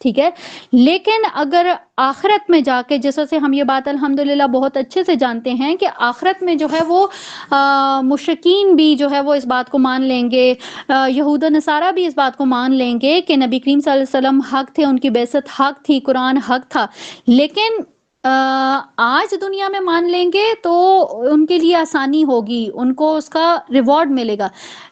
ٹھیک ہے، لیکن اگر آخرت میں جا کے، جیسا سے ہم یہ بات الحمدللہ بہت اچھے سے جانتے ہیں کہ آخرت میں جو ہے وہ مشرکین بھی جو ہے وہ اس بات کو مان لیں گے، یہود و نصارہ بھی اس بات کو مان لیں گے کہ نبی کریم صلی اللہ علیہ وسلم حق تھے، ان کی بعثت حق تھی، قرآن حق تھا، لیکن آج دنیا میں مان لیں گے تو ان کے لیے آسانی ہوگی، ان کو اس کا ریوارڈ ملے گا،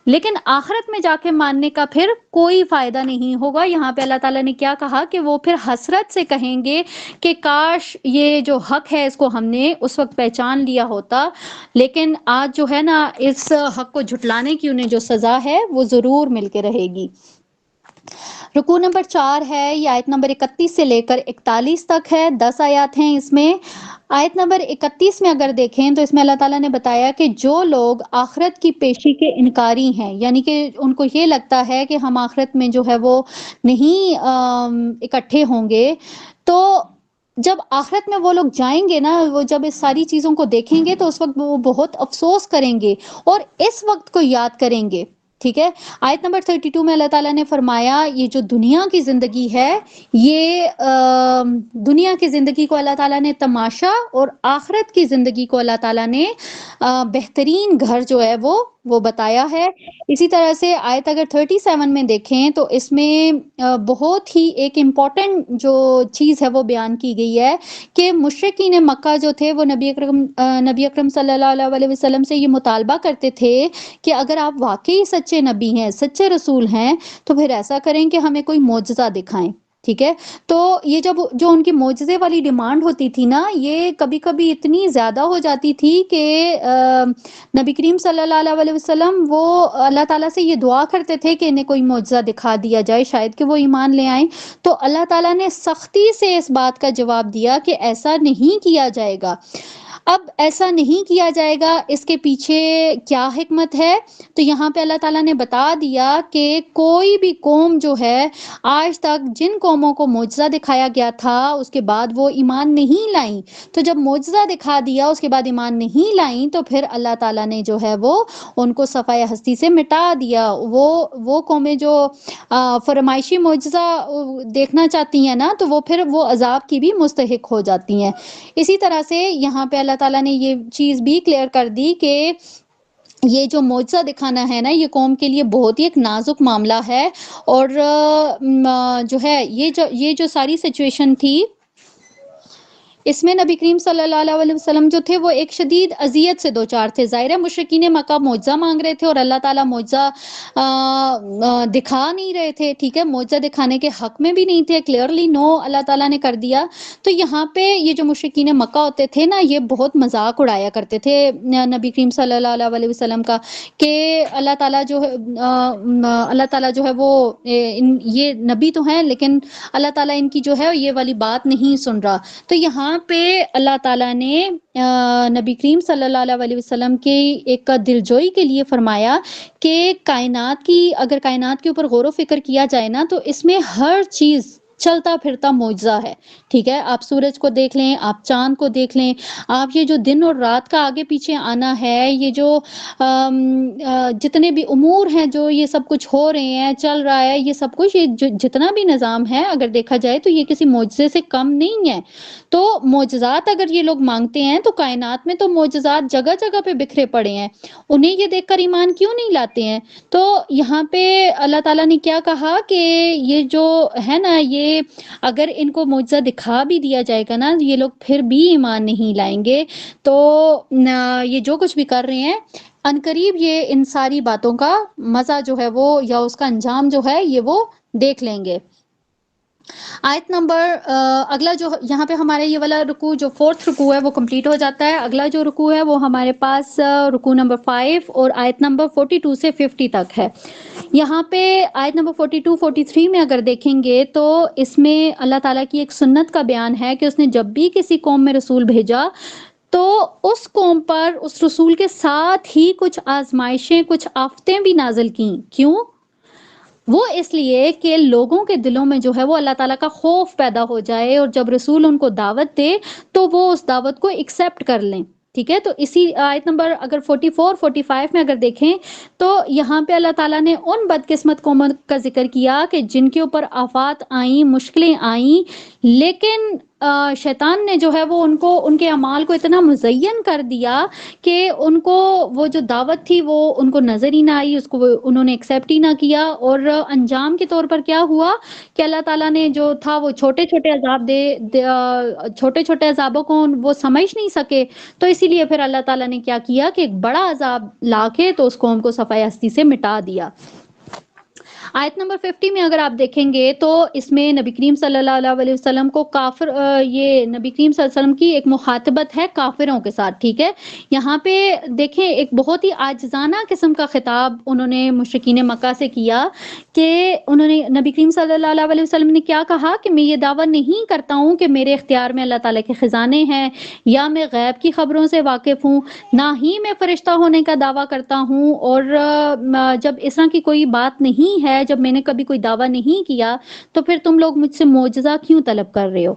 لیکن آخرت میں جا کے ماننے کا پھر کوئی فائدہ نہیں ہوگا۔ یہاں پہ اللہ تعالیٰ نے کیا کہا کہ وہ پھر حسرت سے کہیں گے کہ کاش یہ جو حق ہے اس کو ہم نے اس وقت پہچان لیا ہوتا، لیکن آج جو ہے نا اس حق کو جھٹلانے کی انہیں جو سزا ہے وہ ضرور مل کے رہے گی۔ رکوع نمبر 4 ہے، یہ آیت نمبر 31 سے لے کر 41 تک ہے، 10 آیات ہیں اس میں۔ آیت نمبر 31 میں اگر دیکھیں تو اس میں اللہ تعالیٰ نے بتایا کہ جو لوگ آخرت کی پیشی کے انکاری ہیں، یعنی کہ ان کو یہ لگتا ہے کہ ہم آخرت میں جو ہے وہ نہیں اکٹھے ہوں گے، تو جب آخرت میں وہ لوگ جائیں گے نا، وہ جب اس ساری چیزوں کو دیکھیں گے تو اس وقت وہ بہت افسوس کریں گے اور اس وقت کو یاد کریں گے۔ ٹھیک ہے، آیت نمبر 32 میں اللہ تعالیٰ نے فرمایا یہ جو دنیا کی زندگی ہے، یہ دنیا کی زندگی کو اللہ تعالیٰ نے تماشا اور آخرت کی زندگی کو اللہ تعالیٰ نے بہترین گھر جو ہے وہ بتایا ہے۔ اسی طرح سے آیت اگر 37 میں دیکھیں تو اس میں بہت ہی ایک امپورٹنٹ جو چیز ہے وہ بیان کی گئی ہے کہ مشرکین مکہ جو تھے وہ نبی اکرم صلی اللہ علیہ وسلم سے یہ مطالبہ کرتے تھے کہ اگر آپ واقعی سچے نبی ہیں، سچے رسول ہیں، تو پھر ایسا کریں کہ ہمیں کوئی معجزہ دکھائیں۔ ٹھیک ہے، تو یہ جو ان کی معجزے والی ڈیمانڈ ہوتی تھی نا، یہ کبھی کبھی اتنی زیادہ ہو جاتی تھی کہ نبی کریم صلی اللہ علیہ وسلم وہ اللہ تعالیٰ سے یہ دعا کرتے تھے کہ انہیں کوئی معجزہ دکھا دیا جائے، شاید کہ وہ ایمان لے آئیں، تو اللہ تعالیٰ نے سختی سے اس بات کا جواب دیا کہ ایسا نہیں کیا جائے گا۔ اب ایسا نہیں کیا جائے گا، اس کے پیچھے کیا حکمت ہے؟ تو یہاں پہ اللہ تعالیٰ نے بتا دیا کہ کوئی بھی قوم جو ہے آج تک جن قوموں کو معجزہ دکھایا گیا تھا اس کے بعد وہ ایمان نہیں لائیں، تو جب معجزہ دکھا دیا اس کے بعد ایمان نہیں لائیں تو پھر اللہ تعالیٰ نے جو ہے وہ ان کو صفحہ ہستی سے مٹا دیا۔ وہ قومیں جو فرمائشی معجزہ دیکھنا چاہتی ہیں نا، تو وہ پھر وہ عذاب کی بھی مستحق ہو جاتی ہیں۔ اسی طرح سے یہاں پہ اللہ تعالیٰ نے یہ چیز بھی کلیئر کر دی کہ یہ جو معجزہ دکھانا ہے نا، یہ قوم کے لیے بہت ہی ایک نازک معاملہ ہے، اور جو ہے یہ جو ساری سچویشن تھی اس میں نبی کریم صلی اللہ علیہ وسلم جو تھے وہ ایک شدید اذیت سے دوچار تھے۔ ظاہر ہے مشرکین مکہ معجزہ مانگ رہے تھے اور اللہ تعالیٰ معجزہ دکھا نہیں رہے تھے، ٹھیک ہے، معجزہ دکھانے کے حق میں بھی نہیں تھے، کلیئرلی نو اللہ تعالیٰ نے کر دیا۔ تو یہاں پہ یہ جو مشرکین مکہ ہوتے تھے نا، یہ بہت مذاق اڑایا کرتے تھے نبی کریم صلی اللہ علیہ وسلم کا کہ اللہ تعالیٰ جو ہے وہ یہ نبی تو ہیں لیکن اللہ تعالیٰ ان کی جو ہے یہ والی بات نہیں سن رہا۔ تو یہاں پہ اللہ تعالیٰ نے نبی کریم صلی اللہ علیہ وسلم کے ایک دلجوئی کے لیے فرمایا کہ اگر کائنات کے اوپر غور و فکر کیا جائے نا، تو اس میں ہر چیز چلتا پھرتا معجزہ ہے۔ ٹھیک ہے، آپ سورج کو دیکھ لیں، آپ چاند کو دیکھ لیں، آپ یہ جو دن اور رات کا آگے پیچھے آنا ہے، یہ جو جتنے بھی امور ہیں، جو یہ سب کچھ ہو رہے ہیں، چل رہا ہے، یہ سب کچھ، یہ جتنا بھی نظام ہے اگر دیکھا جائے تو یہ کسی معجزے سے کم نہیں ہے۔ تو معجزات اگر یہ لوگ مانگتے ہیں تو کائنات میں تو معجزات جگہ جگہ پہ بکھرے پڑے ہیں، انہیں یہ دیکھ کر ایمان کیوں نہیں لاتے ہیں؟ تو یہاں پہ اللہ تعالیٰ نے کیا کہا کہ یہ جو ہے نا، یہ اگر ان کو معجزہ دکھا بھی دیا جائے گا نا، یہ لوگ پھر بھی ایمان نہیں لائیں گے۔ تو یہ جو کچھ بھی کر رہے ہیں عنقریب یہ ان ساری باتوں کا مزہ جو ہے وہ، یا اس کا انجام جو ہے یہ وہ دیکھ لیں گے۔ آیت نمبر اگلا جو یہاں پہ ہمارے یہ والا رکوع جو 4th رکوع ہے وہ کمپلیٹ ہو جاتا ہے۔ اگلا جو رکوع ہے وہ ہمارے پاس رکوع نمبر 5 اور آیت نمبر 42 سے 50 تک ہے۔ یہاں پہ آیت نمبر 42 43 میں اگر دیکھیں گے تو اس میں اللہ تعالیٰ کی ایک سنت کا بیان ہے کہ اس نے جب بھی کسی قوم میں رسول بھیجا تو اس قوم پر اس رسول کے ساتھ ہی کچھ آزمائشیں، کچھ آفتیں بھی نازل کیں۔ کیوں؟ وہ اس لیے کہ لوگوں کے دلوں میں جو ہے وہ اللہ تعالیٰ کا خوف پیدا ہو جائے، اور جب رسول ان کو دعوت دے تو وہ اس دعوت کو ایکسیپٹ کر لیں۔ ٹھیک ہے، تو اسی آیت نمبر اگر 44 45 میں اگر دیکھیں تو یہاں پہ اللہ تعالیٰ نے ان بدقسمت قوموں کا ذکر کیا کہ جن کے اوپر آفات آئیں، مشکلیں آئیں، لیکن شیطان نے جو ہے وہ ان کے اعمال کو اتنا مزین کر دیا کہ ان کو وہ جو دعوت تھی وہ ان کو نظر ہی نہ آئی، اس کو انہوں نے ایکسیپٹ ہی نہ کیا، اور انجام کے طور پر کیا ہوا کہ اللہ تعالیٰ نے جو تھا وہ چھوٹے چھوٹے عذاب چھوٹے چھوٹے عذابوں کو وہ سمجھ نہیں سکے، تو اسی لیے پھر اللہ تعالیٰ نے کیا کیا کہ ایک بڑا عذاب لا کے تو اس قوم کو صفحہ ہستی سے مٹا دیا۔ آیت نمبر 50 میں اگر آپ دیکھیں گے تو اس میں نبی کریم صلی اللہ علیہ وسلم کو کافر یہ نبی کریم صلی اللہ علیہ وسلم کی ایک مخاطبت ہے کافروں کے ساتھ، ٹھیک ہے، یہاں پہ دیکھیں ایک بہت ہی عاجزانہ قسم کا خطاب انہوں نے مشرکین مکہ سے کیا کہ انہوں نے نبی کریم صلی اللہ علیہ وسلم نے کیا کہا کہ میں یہ دعویٰ نہیں کرتا ہوں کہ میرے اختیار میں اللہ تعالیٰ کے خزانے ہیں یا میں غیب کی خبروں سے واقف ہوں، نہ ہی میں فرشتہ ہونے کا دعویٰ کرتا ہوں، اور جب اس طرح کی کوئی بات نہیں ہے، جب میں نے کبھی کوئی دعویٰ نہیں کیا تو پھر تم لوگ مجھ سے معجزہ کیوں طلب کر رہے ہو؟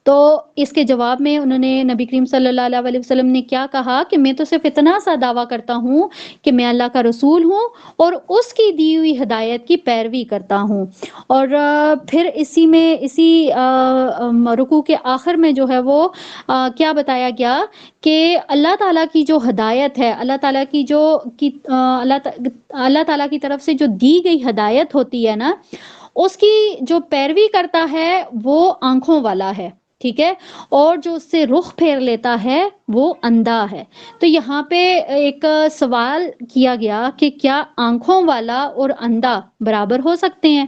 تو اس کے جواب میں انہوں نے نبی کریم صلی اللہ علیہ وسلم نے کیا کہا کہ میں تو صرف اتنا سا دعویٰ کرتا ہوں کہ میں اللہ کا رسول ہوں اور اس کی دی ہوئی ہدایت کی پیروی کرتا ہوں۔ اور پھر اسی رکوع کے آخر میں جو ہے وہ کیا بتایا گیا کہ اللہ تعالیٰ کی جو ہدایت ہے، اللہ تعالیٰ کی اللہ تعالیٰ کی طرف سے جو دی گئی ہدایت ہوتی ہے نا، اس کی جو پیروی کرتا ہے وہ آنکھوں والا ہے، ٹھیک ہے، اور جو اس سے رخ پھیر لیتا ہے وہ اندھا ہے۔ تو یہاں پہ ایک سوال کیا گیا کہ کیا آنکھوں والا اور اندھا برابر ہو سکتے ہیں؟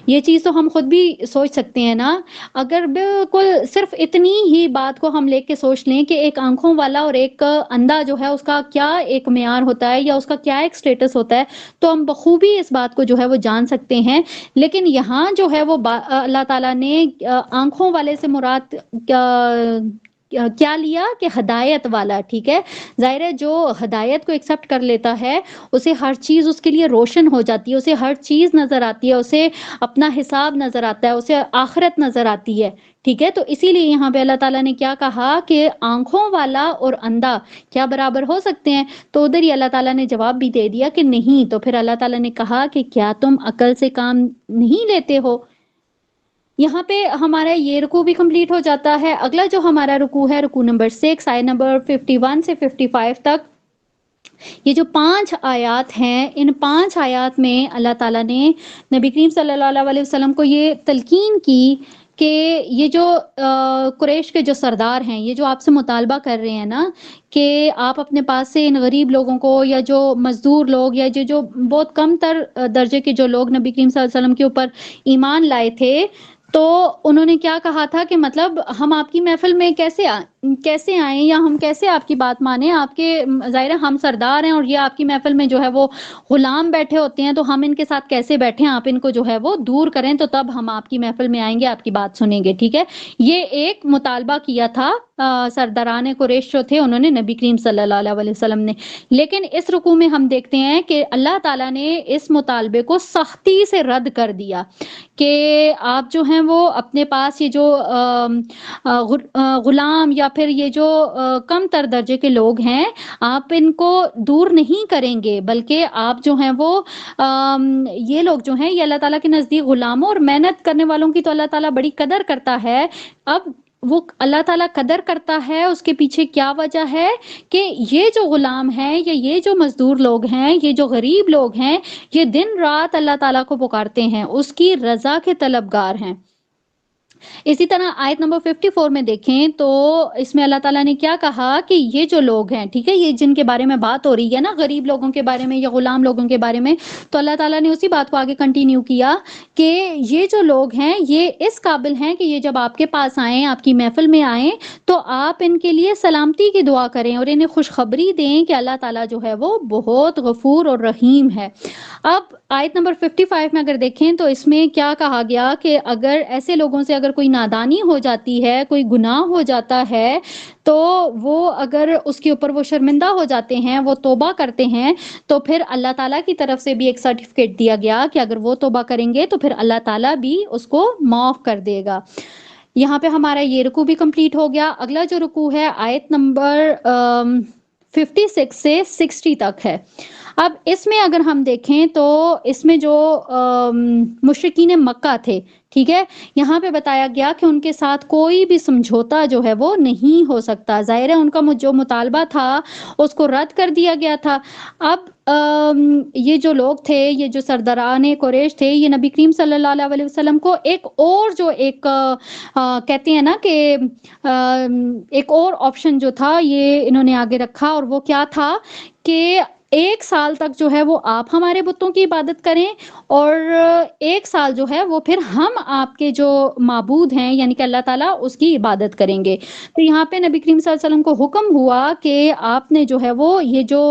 یہ چیز تو ہم خود بھی سوچ سکتے ہیں نا، اگر بالکل صرف اتنی ہی بات کو ہم لے کے سوچ لیں کہ ایک آنکھوں والا اور ایک اندھا جو ہے اس کا کیا ایک معیار ہوتا ہے یا اس کا کیا ایک سٹیٹس ہوتا ہے، تو ہم بخوبی اس بات کو جو ہے وہ جان سکتے ہیں۔ لیکن یہاں جو ہے وہ اللہ تعالیٰ نے آنکھوں والے سے مراد کیا لیا کہ ہدایت والا، ٹھیک ہے، ظاہر ہے جو ہدایت کو ایکسپٹ کر لیتا ہے اسے ہر چیز اس کے لیے روشن ہو جاتی ہے، اسے ہر چیز نظر آتی ہے، اسے اپنا حساب نظر آتا ہے، اسے آخرت نظر آتی ہے، ٹھیک ہے، تو اسی لیے یہاں پہ اللہ تعالیٰ نے کیا کہا کہ آنکھوں والا اور اندھا کیا برابر ہو سکتے ہیں؟ تو ادھر ہی اللہ تعالیٰ نے جواب بھی دے دیا کہ نہیں۔ تو پھر اللہ تعالیٰ نے کہا کہ کیا تم عقل سے کام نہیں لیتے ہو؟ یہاں پہ ہمارا یہ رکوع بھی کمپلیٹ ہو جاتا ہے۔ اگلا جو ہمارا رکوع ہے، رکوع نمبر 6 آیت نمبر 51 سے 55 تک، یہ جو 5 آیات ہیں، ان 5 آیات میں اللہ تعالیٰ نے نبی کریم صلی اللہ علیہ وسلم کو یہ تلقین کی کہ یہ جو قریش کے جو سردار ہیں، یہ جو آپ سے مطالبہ کر رہے ہیں نا کہ آپ اپنے پاس سے ان غریب لوگوں کو یا جو مزدور لوگ یا جو بہت کم تر درجے کے جو لوگ نبی کریم صلی اللہ علیہ وسلم کے اوپر ایمان لائے تھے، تو انہوں نے کیا کہا تھا کہ مطلب ہم آپ کی محفل میں کیسے آئیں یا ہم کیسے آپ کی بات مانیں، آپ کے ظاہر ہم سردار ہیں اور یہ آپ کی محفل میں جو ہے وہ غلام بیٹھے ہوتے ہیں، تو ہم ان کے ساتھ کیسے بیٹھیں، آپ ان کو جو ہے وہ دور کریں تو تب ہم آپ کی محفل میں آئیں گے، آپ کی بات سنیں گے، ٹھیک ہے۔ یہ ایک مطالبہ کیا تھا سرداران قریش جو تھے انہوں نے نبی کریم صلی اللہ علیہ وسلم نے، لیکن اس رکوع میں ہم دیکھتے ہیں کہ اللہ تعالیٰ نے اس مطالبے کو سختی سے رد کر دیا کہ آپ جو ہیں وہ اپنے پاس یہ جو غلام یا پھر یہ جو کم تر درجے کے لوگ ہیں، آپ ان کو دور نہیں کریں گے، بلکہ آپ جو ہیں وہ یہ لوگ جو ہیں یہ اللہ تعالیٰ کے نزدیک غلاموں اور محنت کرنے والوں کی تو اللہ تعالیٰ بڑی قدر کرتا ہے۔ اب وہ اللہ تعالیٰ قدر کرتا ہے، اس کے پیچھے کیا وجہ ہے کہ یہ جو غلام ہیں یا یہ جو مزدور لوگ ہیں، یہ جو غریب لوگ ہیں، یہ دن رات اللہ تعالیٰ کو پکارتے ہیں، اس کی رضا کے طلبگار ہیں۔ اسی طرح آیت نمبر 54 میں دیکھیں تو اس میں اللہ تعالیٰ نے کیا کہا کہ یہ جو لوگ ہیں، ٹھیک ہے، یہ جن کے بارے میں بات ہو رہی ہے نا، غریب لوگوں کے بارے میں یا غلام لوگوں کے بارے میں، تو اللہ تعالیٰ نے اسی بات کو آگے کنٹینیو کیا کہ یہ جو لوگ ہیں یہ اس قابل ہیں کہ یہ جب آپ کے پاس آئیں، آپ کی محفل میں آئیں، تو آپ ان کے لیے سلامتی کی دعا کریں اور انہیں خوشخبری دیں کہ اللہ تعالیٰ جو ہے وہ بہت غفور اور رحیم ہے۔ اب آیت نمبر 55 میں اگر دیکھیں تو اس میں کیا کہا گیا کہ اگر ایسے لوگوں سے اگر کوئی نادانی ہو جاتی ہے، کوئی گناہ ہو جاتا ہے، تو وہ اگر اس کے اوپر وہ شرمندہ ہو جاتے ہیں، وہ توبہ کرتے ہیں، تو پھر اللہ تعالیٰ کی طرف سے بھی ایک سرٹیفکیٹ دیا گیا کہ اگر وہ توبہ کریں گے تو پھر اللہ تعالیٰ بھی اس کو معاف کر دے گا۔ یہاں پہ ہمارا یہ رکوع بھی کمپلیٹ ہو گیا. اگلا جو رکوع ہے آیت نمبر 56 سے 60 تک ہے. اب اس میں اگر ہم دیکھیں تو اس میں جو مشرکین مکہ تھے، ٹھیک ہے، یہاں پہ بتایا گیا کہ ان کے ساتھ کوئی بھی سمجھوتا جو ہے وہ نہیں ہو سکتا. ظاہر ہے ان کا جو مطالبہ تھا اس کو رد کر دیا گیا تھا. اب یہ جو لوگ تھے، یہ جو سرداران قریش تھے، یہ نبی کریم صلی اللہ علیہ وسلم کو ایک اور جو ایک کہتے ہیں نا کہ ایک اور آپشن جو تھا یہ انہوں نے آگے رکھا، اور وہ کیا تھا کہ 1 سال تک جو ہے وہ آپ ہمارے بتوں کی عبادت کریں، اور 1 سال جو ہے وہ پھر ہم آپ کے جو معبود ہیں یعنی کہ اللہ تعالیٰ اس کی عبادت کریں گے. تو یہاں پہ نبی کریم صلی اللہ علیہ وسلم کو حکم ہوا کہ آپ نے جو ہے وہ یہ جو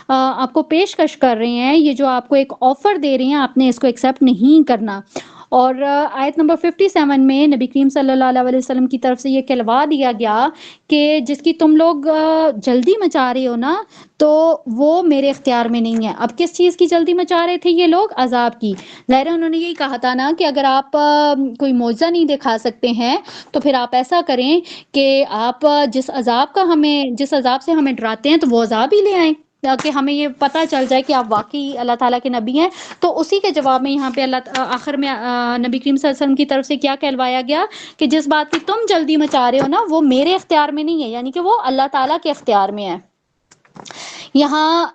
آپ کو پیشکش کر رہے ہیں، یہ جو آپ کو ایک آفر دے رہے ہیں، آپ نے اس کو ایکسیپٹ نہیں کرنا. اور آیت نمبر 57 میں نبی کریم صلی اللہ علیہ وسلم کی طرف سے یہ کہلوا دیا گیا کہ جس کی تم لوگ جلدی مچا رہے ہو نا، تو وہ میرے اختیار میں نہیں ہے. اب کس چیز کی جلدی مچا رہے تھے یہ لوگ؟ عذاب کی. ظاہر انہوں نے یہی کہا تھا نا کہ اگر آپ کوئی معجزہ نہیں دکھا سکتے ہیں تو پھر آپ ایسا کریں کہ آپ جس عذاب سے ہمیں ڈراتے ہیں تو وہ عذاب ہی لے آئیں تاکہ ہمیں یہ پتہ چل جائے کہ آپ واقعی اللہ تعالیٰ کے نبی ہیں. تو اسی کے جواب میں یہاں پہ آخر میں نبی کریم صلی اللہ علیہ وسلم کی طرف سے کیا کہلوایا گیا کہ جس بات کی تم جلدی مچا رہے ہو نا وہ میرے اختیار میں نہیں ہے، یعنی کہ وہ اللہ تعالیٰ کے اختیار میں ہے. یہاں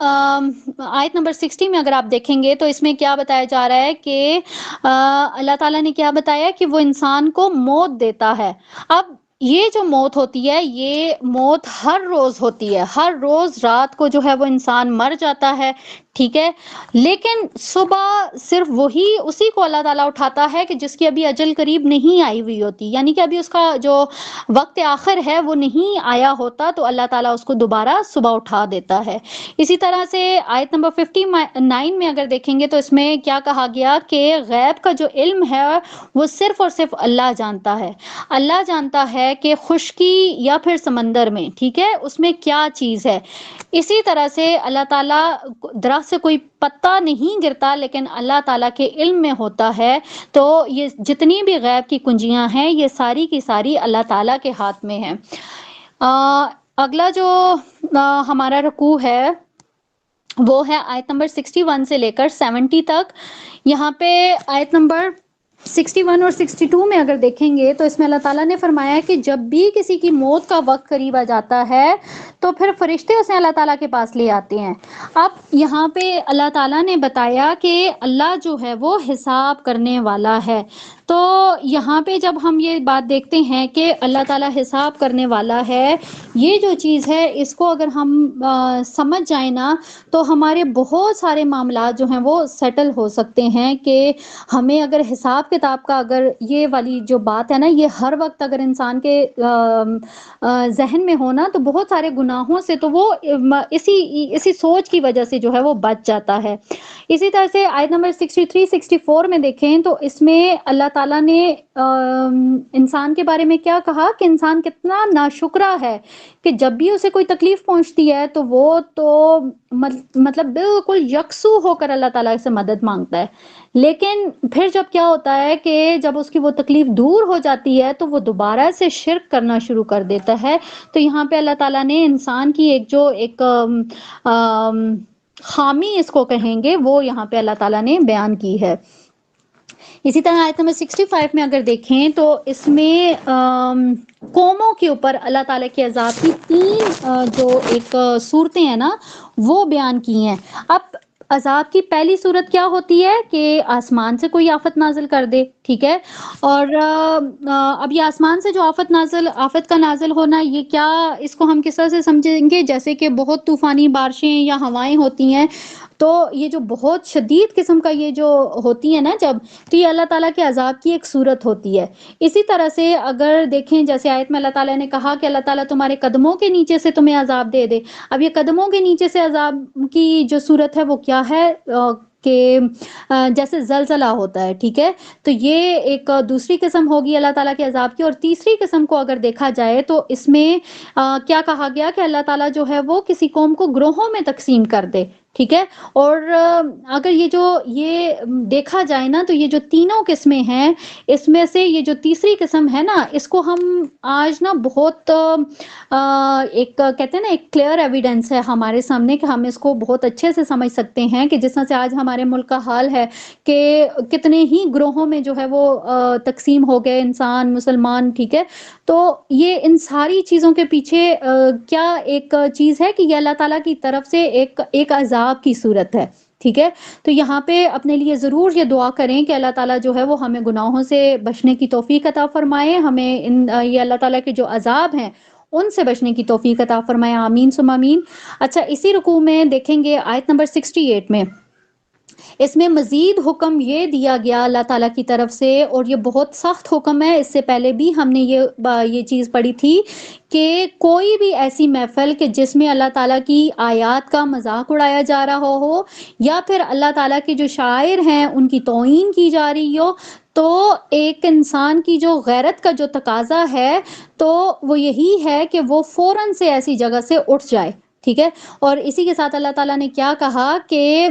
آیت نمبر 60 میں اگر آپ دیکھیں گے تو اس میں کیا بتایا جا رہا ہے کہ اللہ تعالیٰ نے کیا بتایا کہ وہ انسان کو موت دیتا ہے. اب یہ جو موت ہوتی ہے یہ موت ہر روز ہوتی ہے، ہر روز رات کو جو ہے وہ انسان مر جاتا ہے، ٹھیک ہے، لیکن صبح صرف وہی اسی کو اللہ تعالیٰ اٹھاتا ہے کہ جس کی ابھی اجل قریب نہیں آئی ہوئی ہوتی، یعنی کہ ابھی اس کا جو وقت آخر ہے وہ نہیں آیا ہوتا تو اللہ تعالیٰ اس کو دوبارہ صبح اٹھا دیتا ہے. اسی طرح سے آیت نمبر 59 میں اگر دیکھیں گے تو اس میں کیا کہا گیا کہ غیب کا جو علم ہے وہ صرف اور صرف اللہ جانتا ہے. اللہ جانتا ہے کہ خشکی یا پھر سمندر میں، ٹھیک ہے، اس میں کیا چیز ہے. اسی طرح سے اللہ تعالیٰ درخت سے کوئی پتا نہیں گرتا لیکن اللہ تعالیٰ کے علم میں ہوتا ہے. تو یہ جتنی بھی غیب کی کنجیاں ہیں یہ ساری کی ساری اللہ تعالیٰ کے ہاتھ میں ہیں. اگلا جو ہمارا رکوع ہے وہ ہے آیت نمبر 61 سے لے کر 70 تک. یہاں پہ آیت نمبر 61 اور 62 میں اگر دیکھیں گے تو اس میں اللہ تعالیٰ نے فرمایا ہے کہ جب بھی کسی کی موت کا وقت قریب آ جاتا ہے تو پھر فرشتے اسے اللہ تعالیٰ کے پاس لے آتے ہیں. اب یہاں پہ اللہ تعالیٰ نے بتایا کہ اللہ جو ہے وہ حساب کرنے والا ہے. تو یہاں پہ جب ہم یہ بات دیکھتے ہیں کہ اللہ تعالیٰ حساب کرنے والا ہے، یہ جو چیز ہے اس کو اگر ہم سمجھ جائیں نا تو ہمارے بہت سارے معاملات جو ہیں وہ سیٹل ہو سکتے ہیں. کہ ہمیں اگر حساب کتاب کا اگر یہ والی جو بات ہے نا یہ ہر وقت اگر انسان کے ذہن میں ہونا تو بہت سارے گناہوں سے تو وہ اسی سوچ کی وجہ سے جو ہے وہ بچ جاتا ہے. اسی طرح سے آیت نمبر 63 64 میں دیکھیں تو اس میں اللہ تعالیٰ نے انسان کے بارے میں کیا کہا کہ انسان کتنا ناشکرا ہے کہ جب بھی اسے کوئی تکلیف پہنچتی ہے تو وہ تو مطلب بالکل یکسو ہو کر اللہ تعالیٰ سے مدد مانگتا ہے، لیکن پھر جب کیا ہوتا ہے کہ جب اس کی وہ تکلیف دور ہو جاتی ہے تو وہ دوبارہ سے شرک کرنا شروع کر دیتا ہے. تو یہاں پہ اللہ تعالیٰ نے انسان کی ایک خامی اس کو کہیں گے وہ یہاں پہ اللہ تعالیٰ نے بیان کی ہے. اسی طرح آیت نمبر 65 میں اگر دیکھیں تو اس میں قوموں کے اوپر اللہ تعالیٰ کے عذاب کی 3 جو ایک صورتیں ہیں نا وہ بیان کی ہیں. اب عذاب کی پہلی صورت کیا ہوتی ہے کہ آسمان سے کوئی آفت نازل کر دے، ٹھیک ہے، اور اب یہ آسمان سے جو آفت کا نازل ہونا یہ کیا، اس کو ہم کس طرح سے سمجھیں گے؟ جیسے کہ بہت طوفانی بارشیں یا ہوائیں ہوتی ہیں تو یہ جو بہت شدید قسم کا یہ جو ہوتی ہے نا جب، تو یہ اللہ تعالیٰ کے عذاب کی ایک صورت ہوتی ہے. اسی طرح سے اگر دیکھیں جیسے آیت میں اللہ تعالیٰ نے کہا کہ اللہ تعالیٰ تمہارے قدموں کے نیچے سے تمہیں عذاب دے دے. اب یہ قدموں کے نیچے سے عذاب کی جو صورت ہے وہ کیا ہے کہ جیسے زلزلہ ہوتا ہے، ٹھیک ہے، تو یہ ایک دوسری قسم ہوگی اللہ تعالیٰ کے عذاب کی. اور تیسری قسم کو اگر دیکھا جائے تو اس میں کیا کہا گیا کہ اللہ تعالیٰ جو ہے وہ کسی قوم کو گروہوں میں تقسیم کر دے، ٹھیک ہے؟ اور اگر یہ دیکھا جائے نا، تو یہ جو تینوں قسمیں ہیں، اس میں سے یہ جو تیسری قسم ہے نا، اس کو ہم آج نا بہت ایک کہتے ہیں نا، ایک کلیئر ایویڈنس ہے ہمارے سامنے کہ ہم اس کو بہت اچھے سے سمجھ سکتے ہیں کہ جس طرح سے آج ہمارے ملک کا حال ہے کہ کتنے ہی گروہوں میں جو ہے وہ تقسیم ہو گئے انسان، مسلمان، ٹھیک ہے؟ تو یہ ان ساری چیزوں کے پیچھے کیا ایک چیز ہے کہ یہ اللہ تعالیٰ کی طرف سے ایک عذاب کی صورت ہے، ٹھیک ہے؟ تو یہاں پہ اپنے لیے ضرور یہ دعا کریں کہ اللہ تعالیٰ جو ہے وہ ہمیں گناہوں سے بچنے کی توفیق عطا فرمائے، ہمیں یہ اللہ تعالیٰ کے جو عذاب ہیں ان سے بچنے کی توفیق عطا فرمائے، آمین ثم آمین۔ اچھا، اسی رکوع میں دیکھیں گے آیت نمبر 68 میں، اس میں مزید حکم یہ دیا گیا اللہ تعالیٰ کی طرف سے، اور یہ بہت سخت حکم ہے۔ اس سے پہلے بھی ہم نے یہ چیز پڑھی تھی کہ کوئی بھی ایسی محفل کہ جس میں اللہ تعالیٰ کی آیات کا مذاق اڑایا جا رہا ہو، یا پھر اللہ تعالیٰ کے جو شاعر ہیں ان کی توہین کی جا رہی ہو، تو ایک انسان کی جو غیرت کا جو تقاضا ہے تو وہ یہی ہے کہ وہ فوراً سے ایسی جگہ سے اٹھ جائے، ٹھیک ہے؟ اور اسی کے ساتھ اللہ تعالیٰ نے کیا کہا کہ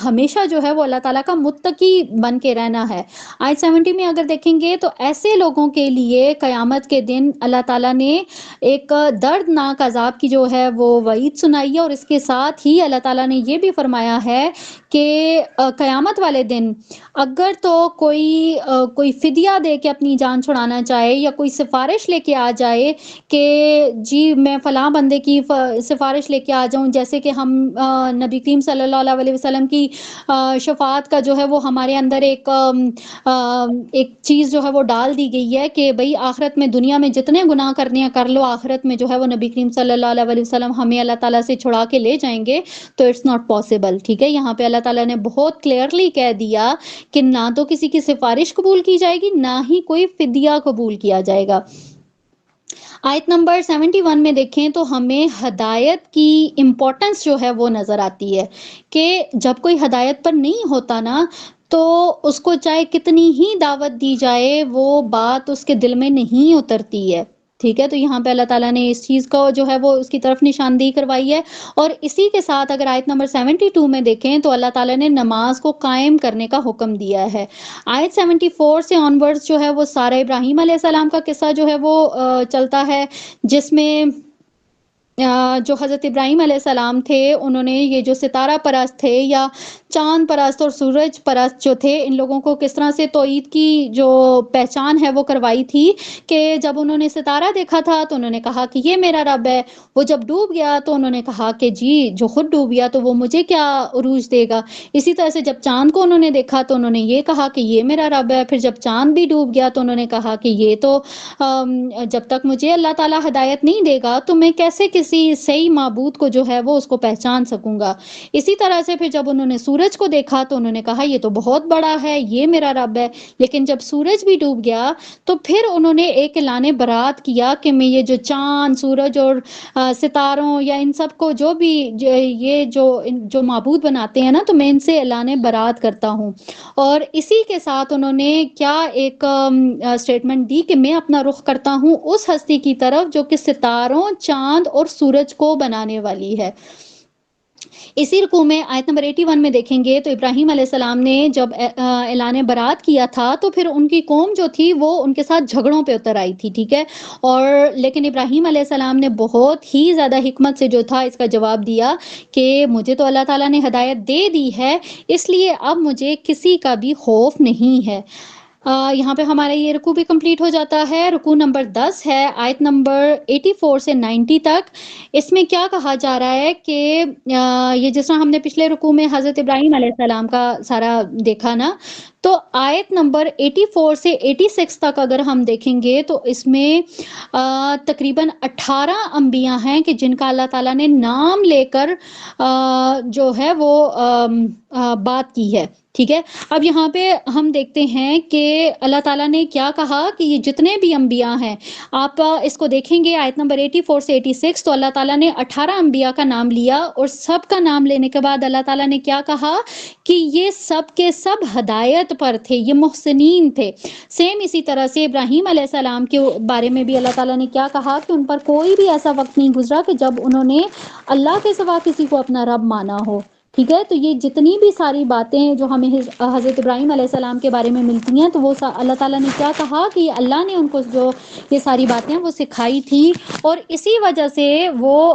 ہمیشہ جو ہے وہ اللہ تعالیٰ کا متقی بن کے رہنا ہے۔ آیت 70 میں اگر دیکھیں گے تو ایسے لوگوں کے لیے قیامت کے دن اللہ تعالیٰ نے ایک دردناک عذاب کی جو ہے وہ وعید سنائی ہے، اور اس کے ساتھ ہی اللہ تعالیٰ نے یہ بھی فرمایا ہے کہ قیامت والے دن اگر تو کوئی فدیہ دے کے اپنی جان چھڑانا چاہے، یا کوئی سفارش لے کے آ جائے کہ جی میں فلاں بندے کی سفارش لے کے آ جاؤں، جیسے کہ ہم نبی کریم صلی اللہ علیہ وسلم کی شفاعت کا جو ہے وہ ہمارے اندر ایک چیز جو ہے وہ ڈال دی گئی ہے کہ بھئی آخرت میں، دنیا میں جتنے گناہ کرنے ہیں کر لو، آخرت میں جو ہے وہ نبی کریم صلی اللہ علیہ وسلم ہمیں اللہ تعالیٰ سے چھڑا کے لے جائیں گے، تو اٹس ناٹ پاسبل، ٹھیک ہے؟ یہاں پہ اللہ تعالیٰ نے بہت کلیئرلی کہہ دیا کہ نہ تو کسی کی سفارش قبول کی جائے گی، نہ ہی کوئی فدیہ قبول کیا جائے گا۔ آیت نمبر 71 میں دیکھیں تو ہمیں ہدایت کی امپورٹنس جو ہے وہ نظر آتی ہے کہ جب کوئی ہدایت پر نہیں ہوتا نا، تو اس کو چاہے کتنی ہی دعوت دی جائے وہ بات اس کے دل میں نہیں اترتی ہے، ٹھیک ہے؟ تو یہاں پہ اللہ تعالیٰ نے اس چیز کو جو ہے وہ اس کی طرف نشاندہی کروائی ہے۔ اور اسی کے ساتھ اگر آیت نمبر 72 میں دیکھیں تو اللہ تعالیٰ نے نماز کو قائم کرنے کا حکم دیا ہے۔ آیت 74 سے آنورڈز جو ہے وہ سارہ ابراہیم علیہ السلام کا قصہ جو ہے وہ چلتا ہے، جس میں جو حضرت ابراہیم علیہ السلام تھے، انہوں نے یہ جو ستارہ پرست تھے یا چاند پرست اور سورج پرست جو تھے، ان لوگوں کو کس طرح سے توحید کی جو پہچان ہے وہ کروائی تھی کہ جب انہوں نے ستارہ دیکھا تھا تو انہوں نے کہا کہ یہ میرا رب ہے، وہ جب ڈوب گیا تو انہوں نے کہا کہ جی جو خود ڈوب گیا تو وہ مجھے کیا عروج دے گا۔ اسی طرح سے جب چاند کو انہوں نے دیکھا تو انہوں نے یہ کہا کہ یہ میرا رب ہے، پھر جب چاند بھی ڈوب گیا تو انہوں نے کہا کہ یہ تو جب تک مجھے اللہ تعالیٰ ہدایت نہیں دے گا تو میں کیسے کسی صحیح معبود کو جو ہے وہ اس کو پہچان سکوں گا۔ اسی طرح سے پھر جب انہوں نے سورج کو دیکھا تو انہوں نے کہا یہ تو بہت بڑا ہے، یہ میرا رب ہے، لیکن جب سورج بھی ڈوب گیا تو پھر انہوں نے ایک اعلان برات کیا کہ میں یہ جو چاند، سورج اور ستاروں یا ان سب کو جو بھی یہ جو معبود بناتے ہیں نا، تو میں ان سے اعلان برات کرتا ہوں۔ اور اسی کے ساتھ انہوں نے کیا ایک اسٹیٹمنٹ دی کہ میں اپنا رخ کرتا ہوں اس ہستی کی طرف جو کہ ستاروں، چاند اور سورج کو بنانے والی ہے۔ اسی رکوع میں آیت نمبر 81 میں دیکھیں گے تو ابراہیم علیہ السلام نے جب اعلان برات کیا تھا تو پھر ان کی قوم جو تھی وہ ان کے ساتھ جھگڑوں پہ اتر آئی تھی، ٹھیک ہے؟ اور لیکن ابراہیم علیہ السلام نے بہت ہی زیادہ حکمت سے جو تھا اس کا جواب دیا کہ مجھے تو اللہ تعالیٰ نے ہدایت دے دی ہے، اس لیے اب مجھے کسی کا بھی خوف نہیں ہے۔ یہاں پہ ہمارا یہ رکوع بھی کمپلیٹ ہو جاتا ہے۔ رکوع نمبر 10 ہے، آیت نمبر 84 سے 90 تک۔ اس میں کیا کہا جا رہا ہے کہ یہ جس طرح ہم نے پچھلے رکوع میں حضرت ابراہیم علیہ السلام کا سارا دیکھا نا، تو آیت نمبر 84 سے 86 تک اگر ہم دیکھیں گے تو اس میں تقریباً 18 انبیاء ہیں کہ جن کا اللہ تعالیٰ نے نام لے کر جو ہے وہ بات کی ہے، ٹھیک ہے؟ اب یہاں پہ ہم دیکھتے ہیں کہ اللہ تعالیٰ نے کیا کہا کہ یہ جتنے بھی انبیاء ہیں، آپ اس کو دیکھیں گے آیت نمبر 84 سے 86، تو اللہ تعالیٰ نے 18 انبیاء کا نام لیا، اور سب کا نام لینے کے بعد اللہ تعالیٰ نے کیا کہا کہ یہ سب کے سب ہدایت پر تھے، یہ محسنین تھے۔ سیم اسی طرح سے ابراہیم علیہ السلام کے بارے میں بھی اللہ تعالیٰ نے کیا کہا کہ ان پر کوئی بھی ایسا وقت نہیں گزرا کہ جب انہوں نے اللہ کے سوا کسی کو اپنا رب مانا ہو، ٹھیک ہے، تو یہ جتنی بھی ساری باتیں جو ہمیں حضرت ابراہیم علیہ السلام کے بارے میں ملتی ہیں، تو وہ اللہ تعالیٰ نے کیا کہا کہ اللہ نے ان کو جو یہ ساری باتیں وہ سکھائی تھی، اور اسی وجہ سے وہ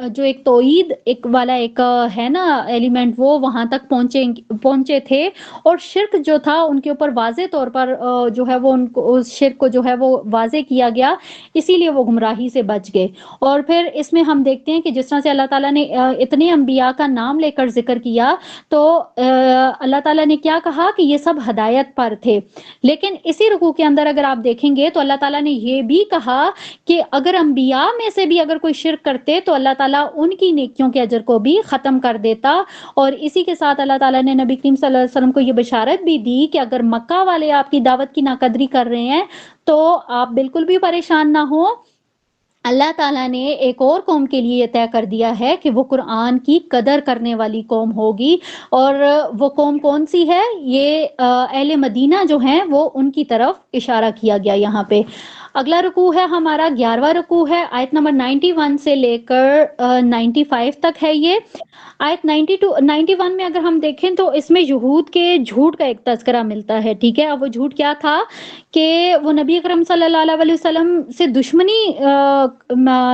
جو ایک توحید ایک والا ایک ہے نا ایلیمنٹ، وہ وہاں تک پہنچے تھے، اور شرک جو تھا ان کے اوپر واضح طور پر جو ہے وہ ان کو اس شرک کو جو ہے وہ واضح کیا گیا، اسی لیے وہ گمراہی سے بچ گئے۔ اور پھر اس میں ہم دیکھتے ہیں کہ جس طرح سے اللہ تعالیٰ نے اتنے انبیاء کا نام لے کر ذکر کیا، تو اللہ تعالیٰ نے کیا کہا کہ یہ سب ہدایت پر تھے، لیکن اسی رکوع کے اندر اگر آپ دیکھیں گے تو اللہ تعالیٰ نے یہ بھی کہا کہ اگر انبیاء میں سے بھی اگر کوئی شرک کرتے تو اللہ تعالیٰ ان کی نیکیوں کے اجر کو بھی ختم کر دیتا۔ اور اسی کے ساتھ اللہ تعالیٰ نے نبی کریم صلی اللہ علیہ وسلم کو یہ بشارت بھی دی کہ اگر مکہ والے آپ کی دعوت کی ناقدری کر رہے ہیں تو آپ بالکل بھی پریشان نہ ہو، اللہ تعالیٰ نے ایک اور قوم کے لیے یہ طے کر دیا ہے کہ وہ قرآن کی قدر کرنے والی قوم ہوگی، اور وہ قوم کون سی ہے؟ یہ اہل مدینہ جو ہیں وہ ان کی طرف اشارہ کیا گیا یہاں پہ۔ اگلا رکوع ہے ہمارا 11واں رکوع ہے، آیت نمبر 91 سے لے کر 95 تک ہے یہ۔ آیت 91 میں اگر ہم دیکھیں تو اس میں یہود کے جھوٹ کا ایک تذکرہ ملتا ہے، ٹھیک ہے۔ اب وہ جھوٹ کیا تھا کہ وہ نبی اکرم صلی اللہ علیہ وسلم سے دشمنی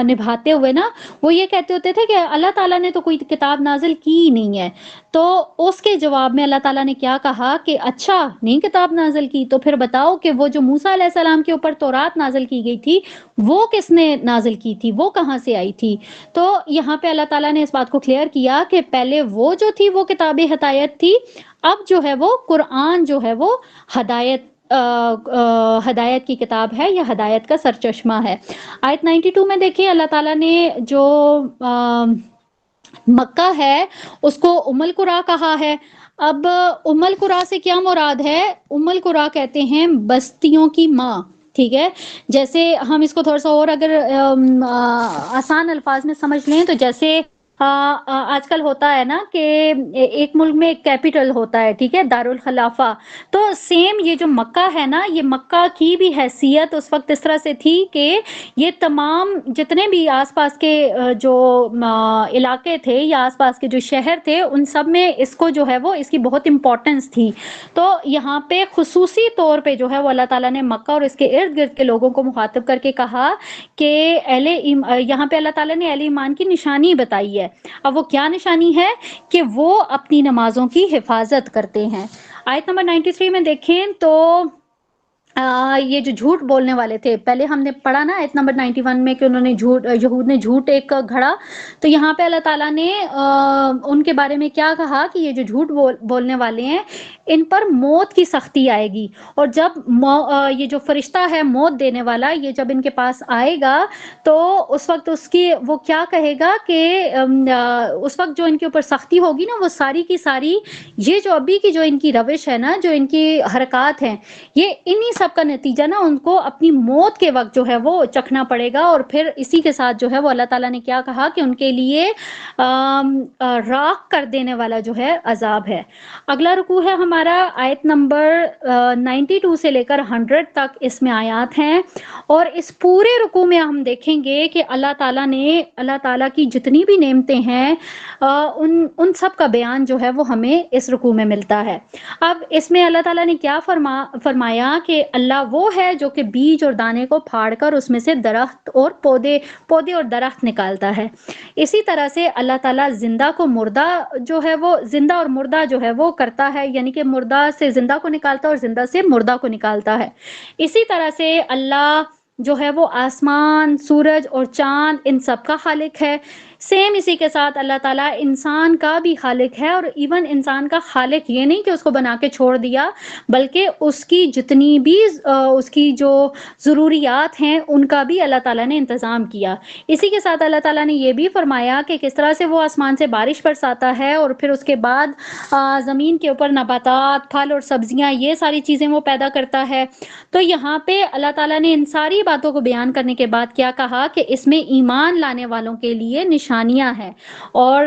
نبھاتے ہوئے نا، وہ یہ کہتے ہوتے تھے کہ اللہ تعالیٰ نے تو کوئی کتاب نازل کی ہی نہیں ہے، تو اس کے جواب میں اللہ تعالیٰ نے کیا کہا کہ اچھا نہیں کتاب نازل کی، تو پھر بتاؤ کہ وہ جو موسیٰ علیہ السلام کے اوپر تورات نازل کی گئی تھی وہ کس نے نازل کی تھی، وہ کہاں سے آئی تھی؟ تو یہاں پہ اللہ تعالیٰ نے اس بات کو کلیئر کیا کہ پہلے وہ جو تھی وہ کتاب ہدایت تھی، اب جو ہے وہ قرآن جو ہے وہ ہدایت کی کتاب ہے یا ہدایت کا سرچشمہ ہے۔ آیت 92 میں دیکھیں اللہ تعالیٰ نے جو مکہ ہے اس کو ام القریٰ کہا ہے۔ اب ام القریٰ سے کیا مراد ہے؟ ام القریٰ کہتے ہیں بستیوں کی ماں، ٹھیک ہے۔ جیسے ہم اس کو تھوڑا سا اور اگر آسان الفاظ میں سمجھ لیں تو جیسے آج کل ہوتا ہے نا کہ ایک ملک میں ایک کیپٹل ہوتا ہے، ٹھیک ہے، دارالخلافہ، تو سیم یہ جو مکہ ہے نا، یہ مکہ کی بھی حیثیت اس وقت اس طرح سے تھی کہ یہ تمام جتنے بھی آس پاس کے جو علاقے تھے یا آس پاس کے جو شہر تھے ان سب میں اس کو جو ہے وہ اس کی بہت امپورٹنس تھی۔ تو یہاں پہ خصوصی طور پہ جو ہے وہ اللہ تعالیٰ نے مکہ اور اس کے ارد گرد کے لوگوں کو مخاطب کر کے کہا کہ یہاں پہ اللہ تعالیٰ نے اہل ایمان کی نشانی بتائی ہے۔ اب وہ کیا نشانی ہے؟ کہ وہ اپنی نمازوں کی حفاظت کرتے ہیں۔ آیت نمبر 93 میں دیکھیں تو یہ جو جھوٹ بولنے والے تھے، پہلے ہم نے پڑھا نا آیت نمبر 91 میں کہ انہوں نے یہود نے جھوٹ ایک گھڑا، تو یہاں پہ اللہ تعالیٰ نے ان کے بارے میں کیا کہا کہ یہ جو جھوٹ بولنے والے ہیں ان پر موت کی سختی آئے گی، اور جب یہ جو فرشتہ ہے موت دینے والا یہ جب ان کے پاس آئے گا تو اس وقت اس کی وہ کیا کہے گا کہ اس وقت جو ان کے اوپر سختی ہوگی نا وہ ساری کی ساری یہ جو ابھی کی جو ان کی روش ہے نا، جو ان کی حرکات ہیں، یہ انہی سب کا نتیجہ نا ان کو اپنی موت کے وقت جو ہے وہ چکھنا پڑے گا۔ اور پھر اسی کے ساتھ جو ہے وہ اللہ تعالیٰ نے کیا کہا کہ ان کے لیے راکھ کر دینے والا جو ہے عذاب ہے۔ اگلا رکوع ہے ہمارا آیت نمبر 92 سے لے کر 100 تک، اس میں آیات ہیں، اور اس پورے رکوع میں ہم دیکھیں گے کہ اللہ تعالیٰ کی جتنی بھی نعمتیں ہیں ان سب کا بیان جو ہے وہ ہمیں اس رکوع میں ملتا ہے۔ اب اس میں اللہ تعالیٰ نے کیا فرمایا کہ اللہ وہ ہے جو کہ بیج اور دانے کو پھاڑ کر اس میں سے درخت اور پودے اور درخت نکالتا ہے۔ اسی طرح سے اللہ تعالیٰ زندہ کو مردہ جو ہے وہ زندہ اور مردہ جو ہے وہ کرتا ہے، یعنی کہ مردہ سے زندہ کو نکالتا ہے اور زندہ سے مردہ کو نکالتا ہے۔ اسی طرح سے اللہ جو ہے وہ آسمان، سورج اور چاند ان سب کا خالق ہے۔ سیم اسی کے ساتھ اللہ تعالیٰ انسان کا بھی خالق ہے، اور ایون انسان کا خالق یہ نہیں کہ اس کو بنا کے چھوڑ دیا، بلکہ اس کی جتنی بھی اس کی جو ضروریات ہیں ان کا بھی اللہ تعالیٰ نے انتظام کیا۔ اسی کے ساتھ اللہ تعالیٰ نے یہ بھی فرمایا کہ کس طرح سے وہ آسمان سے بارش برساتا ہے، اور پھر اس کے بعد زمین کے اوپر نباتات، پھل اور سبزیاں، یہ ساری چیزیں وہ پیدا کرتا ہے۔ تو یہاں پہ اللہ تعالیٰ نے ان ساری باتوں کو بیان کرنے کے بعد کیا کہا کہ اس میں ایمان لانے والوں کے لیے نشانیاں ہیں، اور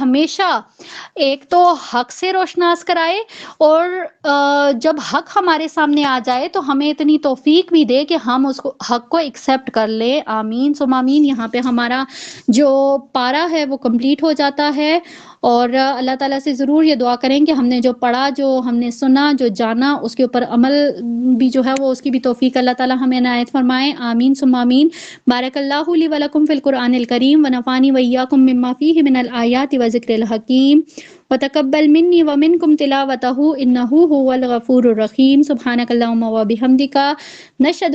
ہمیشہ ایک تو حق سے روشناس کرائے، اور جب حق ہمارے سامنے آ جائے تو ہمیں اتنی توفیق بھی دے کہ ہم اس کو حق کو ایکسیپٹ کر لیں۔ آمین ثم آمین۔ یہاں پہ ہمارا جو پارا ہے وہ کمپلیٹ ہو جاتا ہے، اور اللہ تعالیٰ سے ضرور یہ دعا کریں کہ ہم نے جو پڑھا، جو ہم نے سنا، جو جانا، اس کے اوپر عمل بھی جو ہے وہ اس کی بھی توفیق اللہ تعالیٰ ہمیں عنایت فرمائے۔ آمین ثم آمین۔ بارک اللہ لی ولکم فی القرآن الکریم ونفعنی وإیاکم مما فیہ من الآیات وذکر الحکیم وتقبل منی ومنکم تلاوتہ انہ هو الغفور الرحیم۔ سبحانک اللہم وبحمدک، نشہد